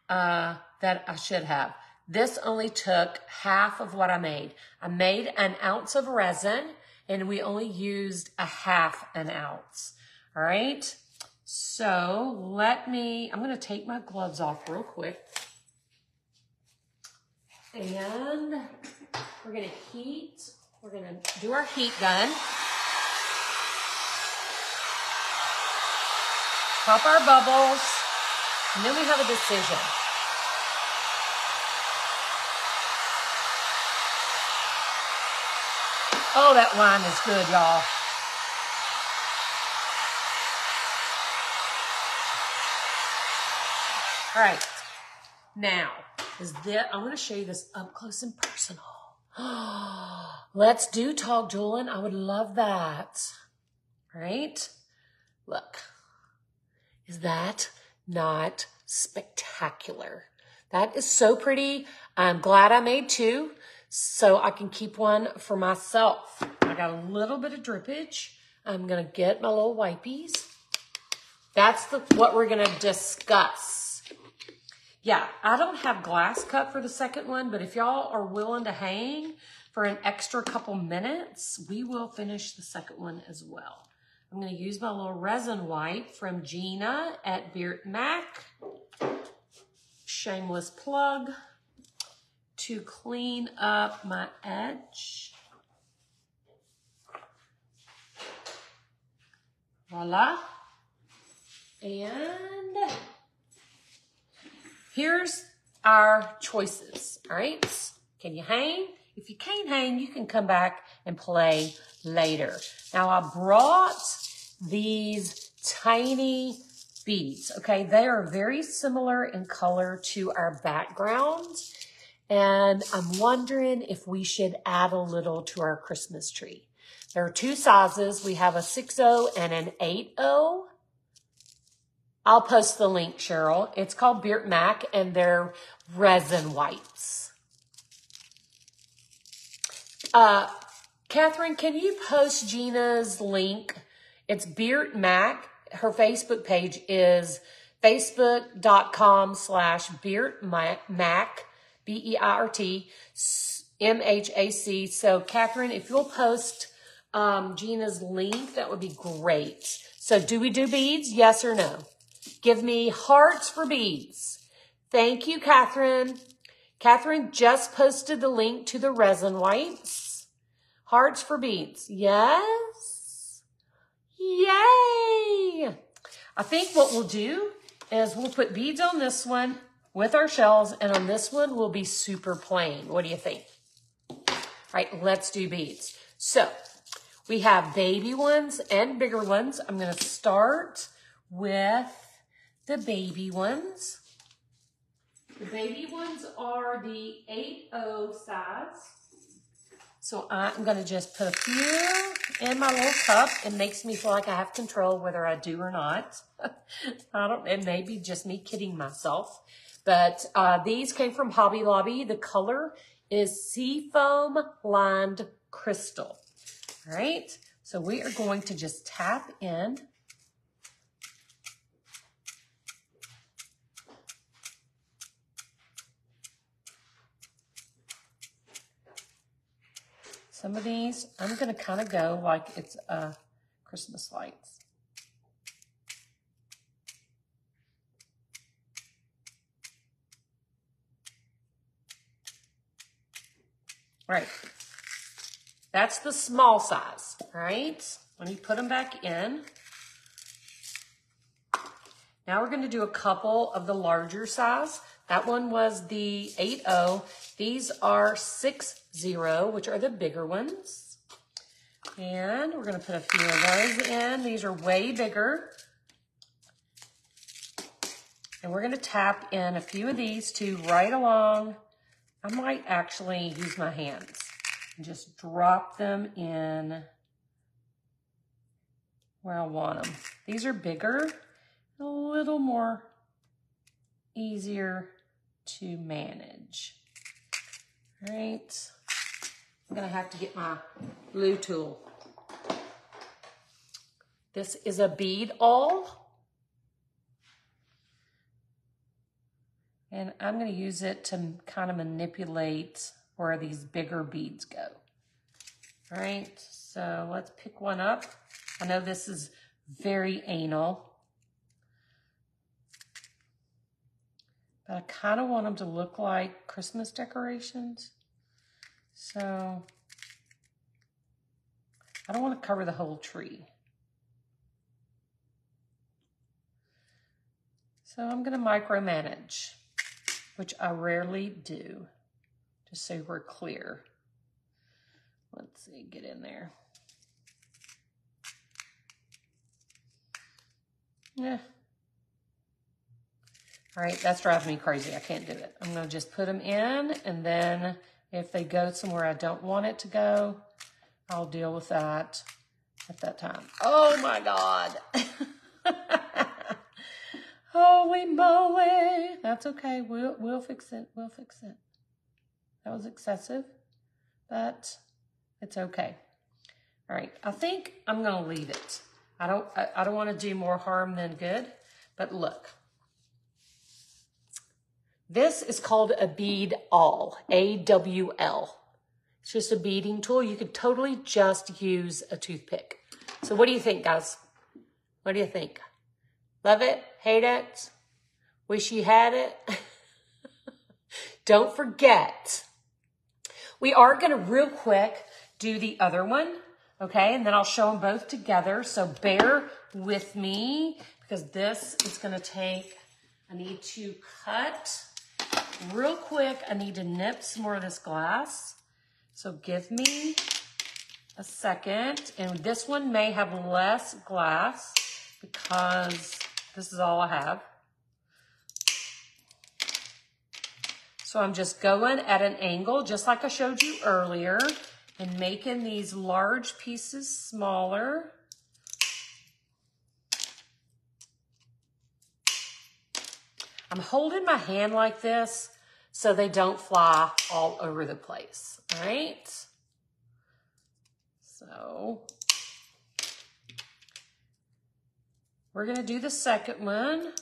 that I should have. This only took half of what I made. I made 1 ounce of resin and we only used 1/2 ounce. All right. So I'm gonna take my gloves off real quick. And we're gonna heat. We're gonna do our heat gun. Pop our bubbles, and then we have a decision. Oh, that wine is good, y'all. All right, now, I'm gonna show you this up close and personal. Let's do Tog Julian. I would love that. All right, look. Is that not spectacular? That is so pretty. I'm glad I made 2 so I can keep one for myself. I got a little bit of drippage. I'm gonna get my little wipies. That's what we're gonna discuss. Yeah, I don't have glass cut for the second one, but if y'all are willing to hang for an extra couple minutes, we will finish the second one as well. I'm going to use my little resin wipe from Gina at Beard Mac. Shameless plug. To clean up my edge. Voila. And here's our choices, all right? Can you hang? If you can't hang, you can come back and play later. Now, I brought these tiny beads, okay? They are very similar in color to our background. And I'm wondering if we should add a little to our Christmas tree. There are 2 sizes. We have a 6/0 and an 8/0. I'll post the link, Cheryl. It's called Beard Mac, and they're resin wipes. Catherine, can you post Gina's link? It's Beard Mac. Her Facebook page is facebook.com/beardmac, BEIRT, So, Catherine, if you'll post Gina's link, that would be great. So, do we do beads? Yes or no? Give me hearts for beads. Thank you, Catherine. Catherine just posted the link to the resin wipes. Hearts for beads. Yes. Yay. I think what we'll do is we'll put beads on this one with our shells, and on this one will be super plain. What do you think? All right, let's do beads. So we have baby ones and bigger ones. I'm going to start with the baby ones. The baby ones are the 8/0 size. So I'm going to just put a few in my little cup. It makes me feel like I have control whether I do or not. It may be just me kidding myself. But these came from Hobby Lobby. The color is seafoam lined crystal. All right. So we are going to just tap in. Some of these, I'm going to kind of go like it's Christmas lights. Right. That's the small size. All right. Let me put them back in. Now we're going to do a couple of the larger size. That one was the 8/0. These are 6/0, which are the bigger ones. And we're gonna put a few of those in. These are way bigger. And we're gonna tap in a few of these too right along. I might actually use my hands and just drop them in where I want them. These are bigger, a little more easier to manage. All right, I'm gonna have to get my glue tool. This is a bead awl, and I'm gonna use it to kind of manipulate where these bigger beads go. All right, so let's pick one up. I know this is very anal, but I kind of want them to look like Christmas decorations. So I don't want to cover the whole tree. So I'm going to micromanage, which I rarely do, just so we're clear. Let's see, get in there. Yeah. All right, that's driving me crazy. I can't do it. I'm gonna just put them in, and then if they go somewhere I don't want it to go, I'll deal with that at that time. Oh my God. Holy moly. That's okay, we'll fix it, we'll fix it. That was excessive, but it's okay. All right, I think I'm gonna leave it. I don't want to do more harm than good, but look. This is called a bead awl, A-W-L. It's just a beading tool. You could totally just use a toothpick. So what do you think, guys? What do you think? Love it? Hate it? Wish you had it? Don't forget, we are going to real quick do the other one. Okay, and then I'll show them both together. So bear with me because this is gonna take, I need to cut real quick. I need to nip some more of this glass. So give me a second. And this one may have less glass because this is all I have. So I'm just going at an angle, just like I showed you earlier, and making these large pieces smaller. I'm holding my hand like this so they don't fly all over the place, all right? So we're gonna do the second one.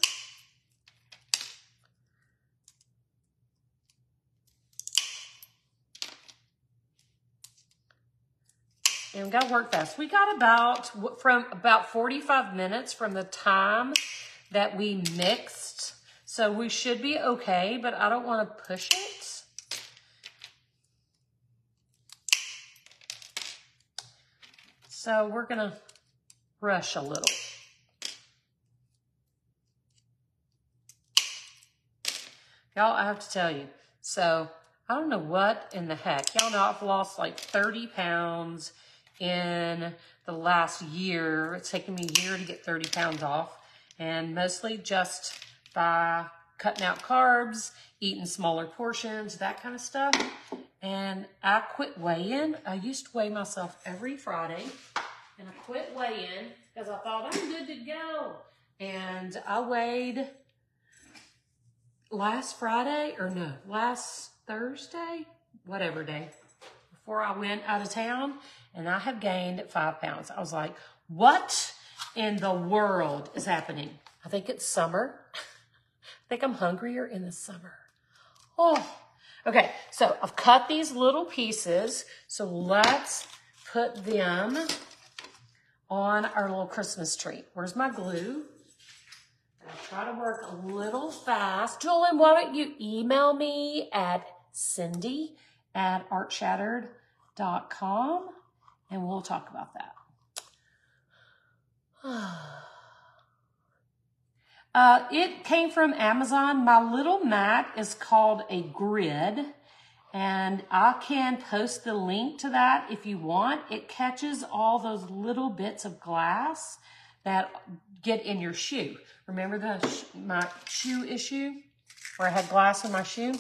And we gotta work fast. We got about 45 minutes from the time that we mixed. So we should be okay, but I don't wanna push it. So we're gonna rush a little. Y'all, I have to tell you, so I don't know what in the heck. Y'all know I've lost like 30 pounds in the last year. It's taken me a year to get 30 pounds off, and mostly just by cutting out carbs, eating smaller portions, that kind of stuff. And I quit weighing. I used to weigh myself every Friday, and I quit weighing because I thought I'm good to go. And I weighed last Thursday, whatever day, before I went out of town, and I have gained 5 pounds. I was like, what in the world is happening? I think it's summer. I think I'm hungrier in the summer. Oh, okay. So I've cut these little pieces. So let's put them on our little Christmas tree. Where's my glue? I'll try to work a little fast. Julian, why don't you email me at cindy@artshattered.com and we'll talk about that. It came from Amazon. My little mat is called a grid, And I can post the link to that if you want. It catches all those little bits of glass that get in your shoe. Remember my shoe issue where I had glass in my shoe?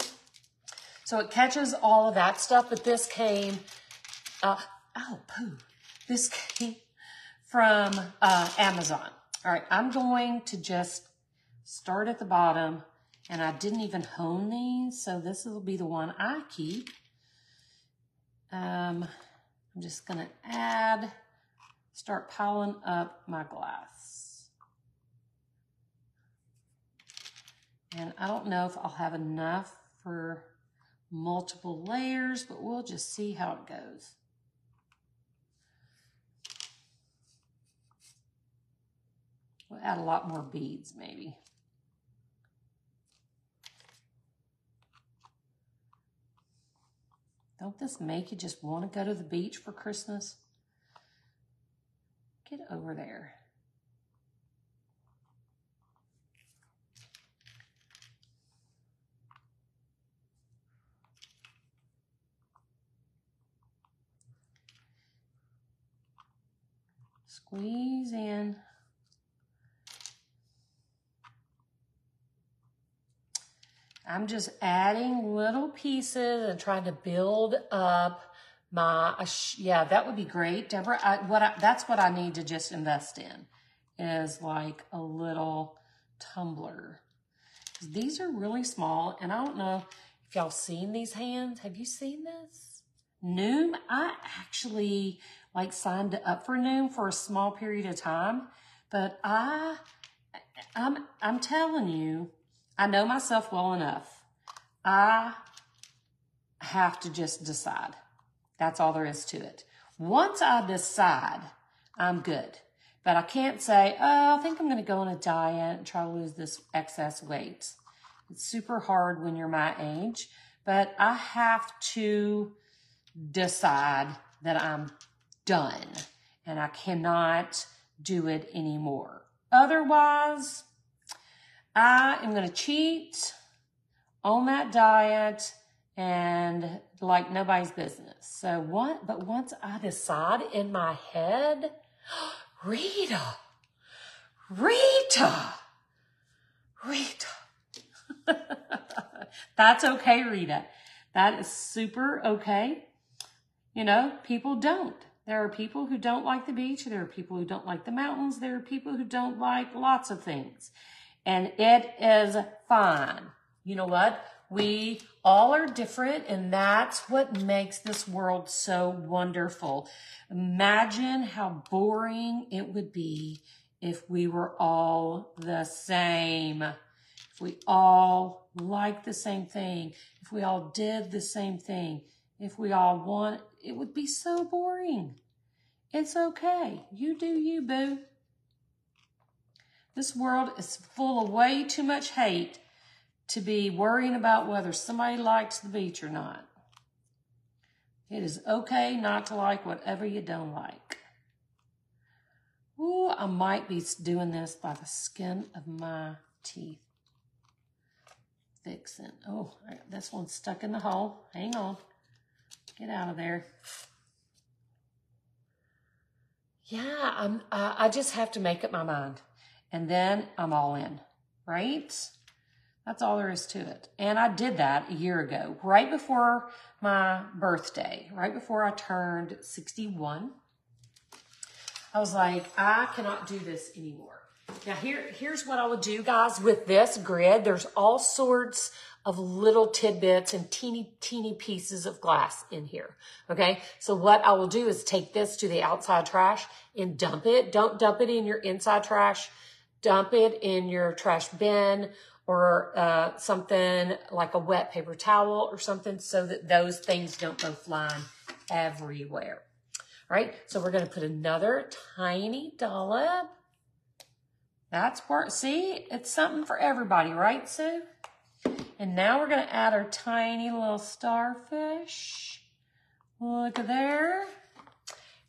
So it catches all of that stuff, but this came, this came from Amazon. All right, I'm going to just start at the bottom, and I didn't even hone these, so this will be the one I keep. I'm just gonna start piling up my glass. And I don't know if I'll have enough for multiple layers, but we'll just see how it goes. We'll add a lot more beads maybe. Don't this make you just want to go to the beach for Christmas? Get over there. Squeeze in. I'm just adding little pieces and trying to build up my, yeah, that would be great, Deborah. That's what I need to just invest in, is like a little tumbler. These are really small, and I don't know if y'all seen these hands. Have you seen this? Noom, I actually like signed up for Noom for a small period of time, but I'm telling you, I know myself well enough. I have to just decide. That's all there is to it. Once I decide, I'm good. But I can't say, oh, I think I'm going to go on a diet and try to lose this excess weight. It's super hard when you're my age, but I have to decide that I'm done and I cannot do it anymore. Otherwise, I am going to cheat on that diet and like nobody's business. So but once I decide in my head, Rita. That's okay, Rita. That is super okay. You know, people don't. There are people who don't like the beach. There are people who don't like the mountains. There are people who don't like lots of things. And it is fine. You know what? We all are different, and that's what makes this world so wonderful. Imagine how boring it would be if we were all the same. If we all liked the same thing. If we all did the same thing. If we all want, it would be so boring. It's okay. You do you, boo. This world is full of way too much hate to be worrying about whether somebody likes the beach or not. It is okay not to like whatever you don't like. Ooh, I might be doing this by the skin of my teeth. Fixing. Oh, this one's stuck in the hole. Hang on. Get out of there. Yeah, I just have to make up my mind. And then I'm all in, right? That's all there is to it. And I did that a year ago, right before my birthday, right before I turned 61. I was like, I cannot do this anymore. Now, here's what I would do, guys, with this grid. There's all sorts of little tidbits and teeny pieces of glass in here, okay? So what I will do is take this to the outside trash and dump it. Don't dump it in your inside trash. Dump it in your trash bin or something like a wet paper towel or something so that those things don't go flying everywhere. All right, so we're gonna put another tiny dollop. That's part, see, it's something for everybody, right, Sue? And now we're gonna add our tiny little starfish. Look at there.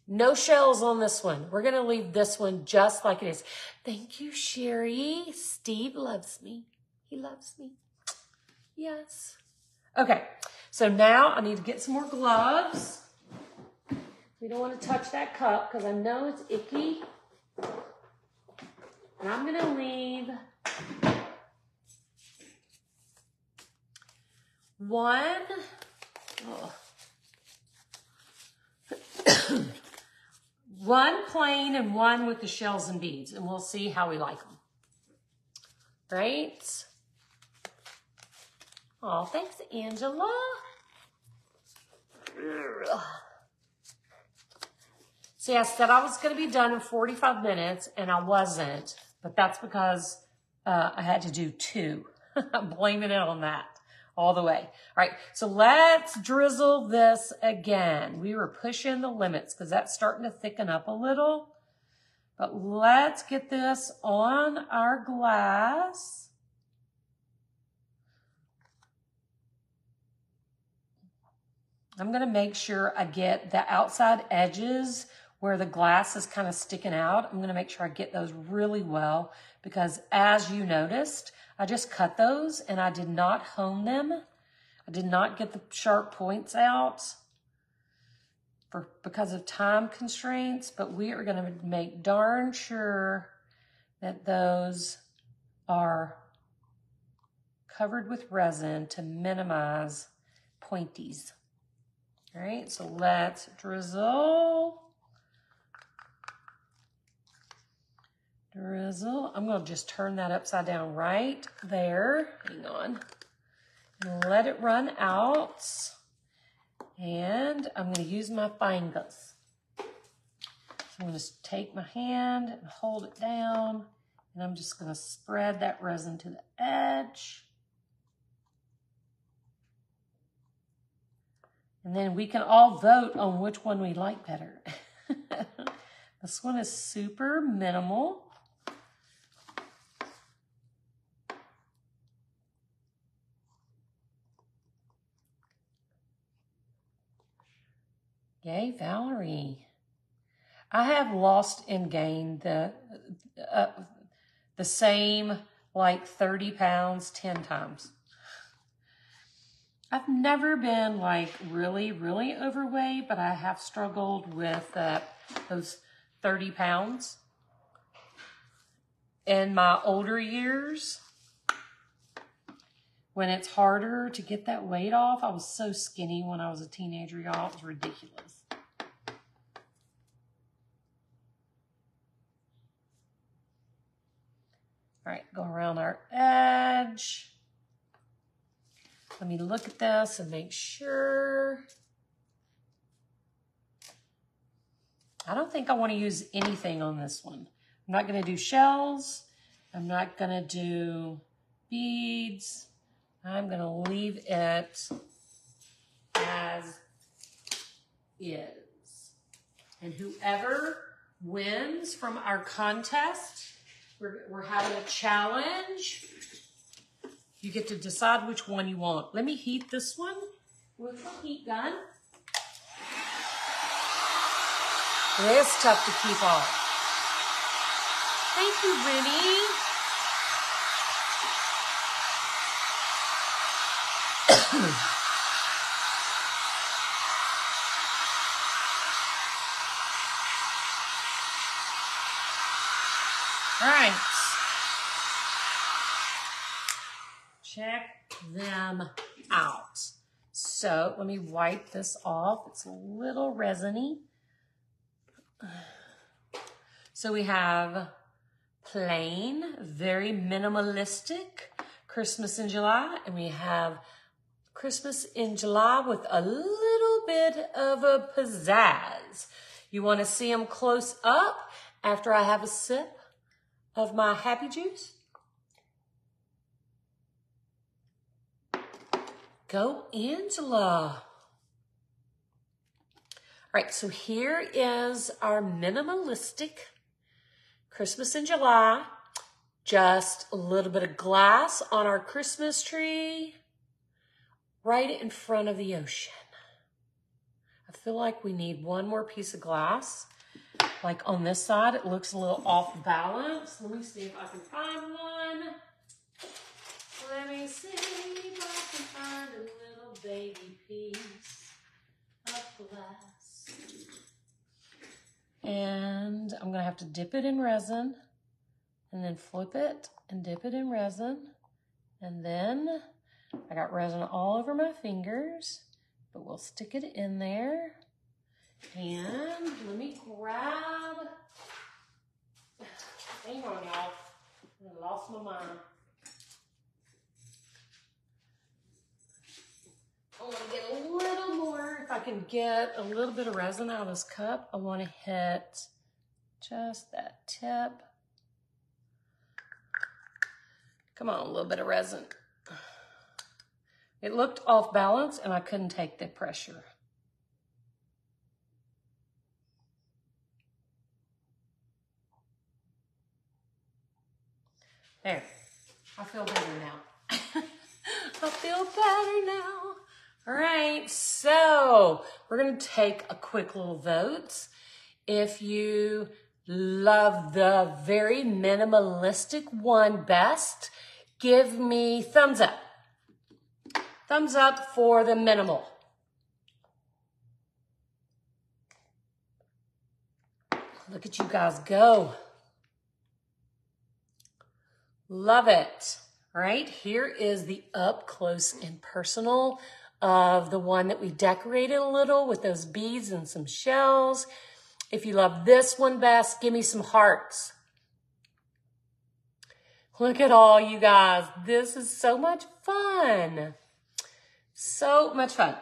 No shells on this one. We're gonna leave this one just like it is. Thank you, Sherry. Steve loves me. He loves me. Yes. Okay, So now I need to get some more gloves. We don't want to touch that cup because I know it's icky. And I'm going to leave one plain and one with the shells and beads, and we'll see how we like them. Right? Oh, thanks, Angela. See, I said I was going to be done in 45 minutes, and I wasn't, but that's because I had to do 2. I'm blaming it on that all the way. All right, so let's drizzle this again. We were pushing the limits because that's starting to thicken up a little, but let's get this on our glass. I'm going to make sure I get the outside edges where the glass is kind of sticking out. I'm going to make sure I get those really well because as you noticed, I just cut those and I did not hone them. I did not get the sharp points out because of time constraints, but we are going to make darn sure that those are covered with resin to minimize pointies. All right, so let's drizzle. Drizzle. I'm going to just turn that upside down right there. Hang on. And let it run out. And I'm going to use my fingers. So I'm going to take my hand and hold it down. And I'm just going to spread that resin to the edge. And then we can all vote on which one we like better. This one is super minimal. Yay, Valerie. I have lost and gained the same like 30 pounds 10 times. I've never been like really, really overweight, but I have struggled with those 30 pounds. In my older years, when it's harder to get that weight off, I was so skinny when I was a teenager, y'all. It was ridiculous. All right, go around our edge. Let me look at this and make sure. I don't think I want to use anything on this one. I'm not going to do shells. I'm not going to do beads. I'm going to leave it as is. And whoever wins from our contest, we're having a challenge. You get to decide which one you want. Let me heat this one with the heat gun. It is tough to keep off. Thank you, Rennie. All right. Check them out. So let me wipe this off. It's a little resiny. So we have plain, very minimalistic Christmas in July, and we have Christmas in July with a little bit of a pizzazz. You want to see them close up after I have a sip of my happy juice? Go, Angela. All right, so here is our minimalistic Christmas in July. Just a little bit of glass on our Christmas tree right in front of the ocean. I feel like we need one more piece of glass. Like on this side, it looks a little off balance. Let me see if I can find one. Let me see if I can find a little baby piece of glass. And I'm gonna have to dip it in resin and then flip it and dip it in resin. And then I got resin all over my fingers, but we'll stick it in there. And let me grab, hang on y'all, I lost my mind. I want to get a little more, if I can get a little bit of resin out of this cup, I want to hit just that tip. Come on, a little bit of resin. It looked off balance and I couldn't take the pressure. There, I feel better now. I feel better now. All right, so we're gonna take a quick little vote. If you love the very minimalistic one best, give me thumbs up. Thumbs up for the minimal. Look at you guys go. Love it. All right, here is the up close and personal of the one that we decorated a little with those beads and some shells. If you love this one best, give me some hearts. Look at all you guys. This is so much fun. So much fun.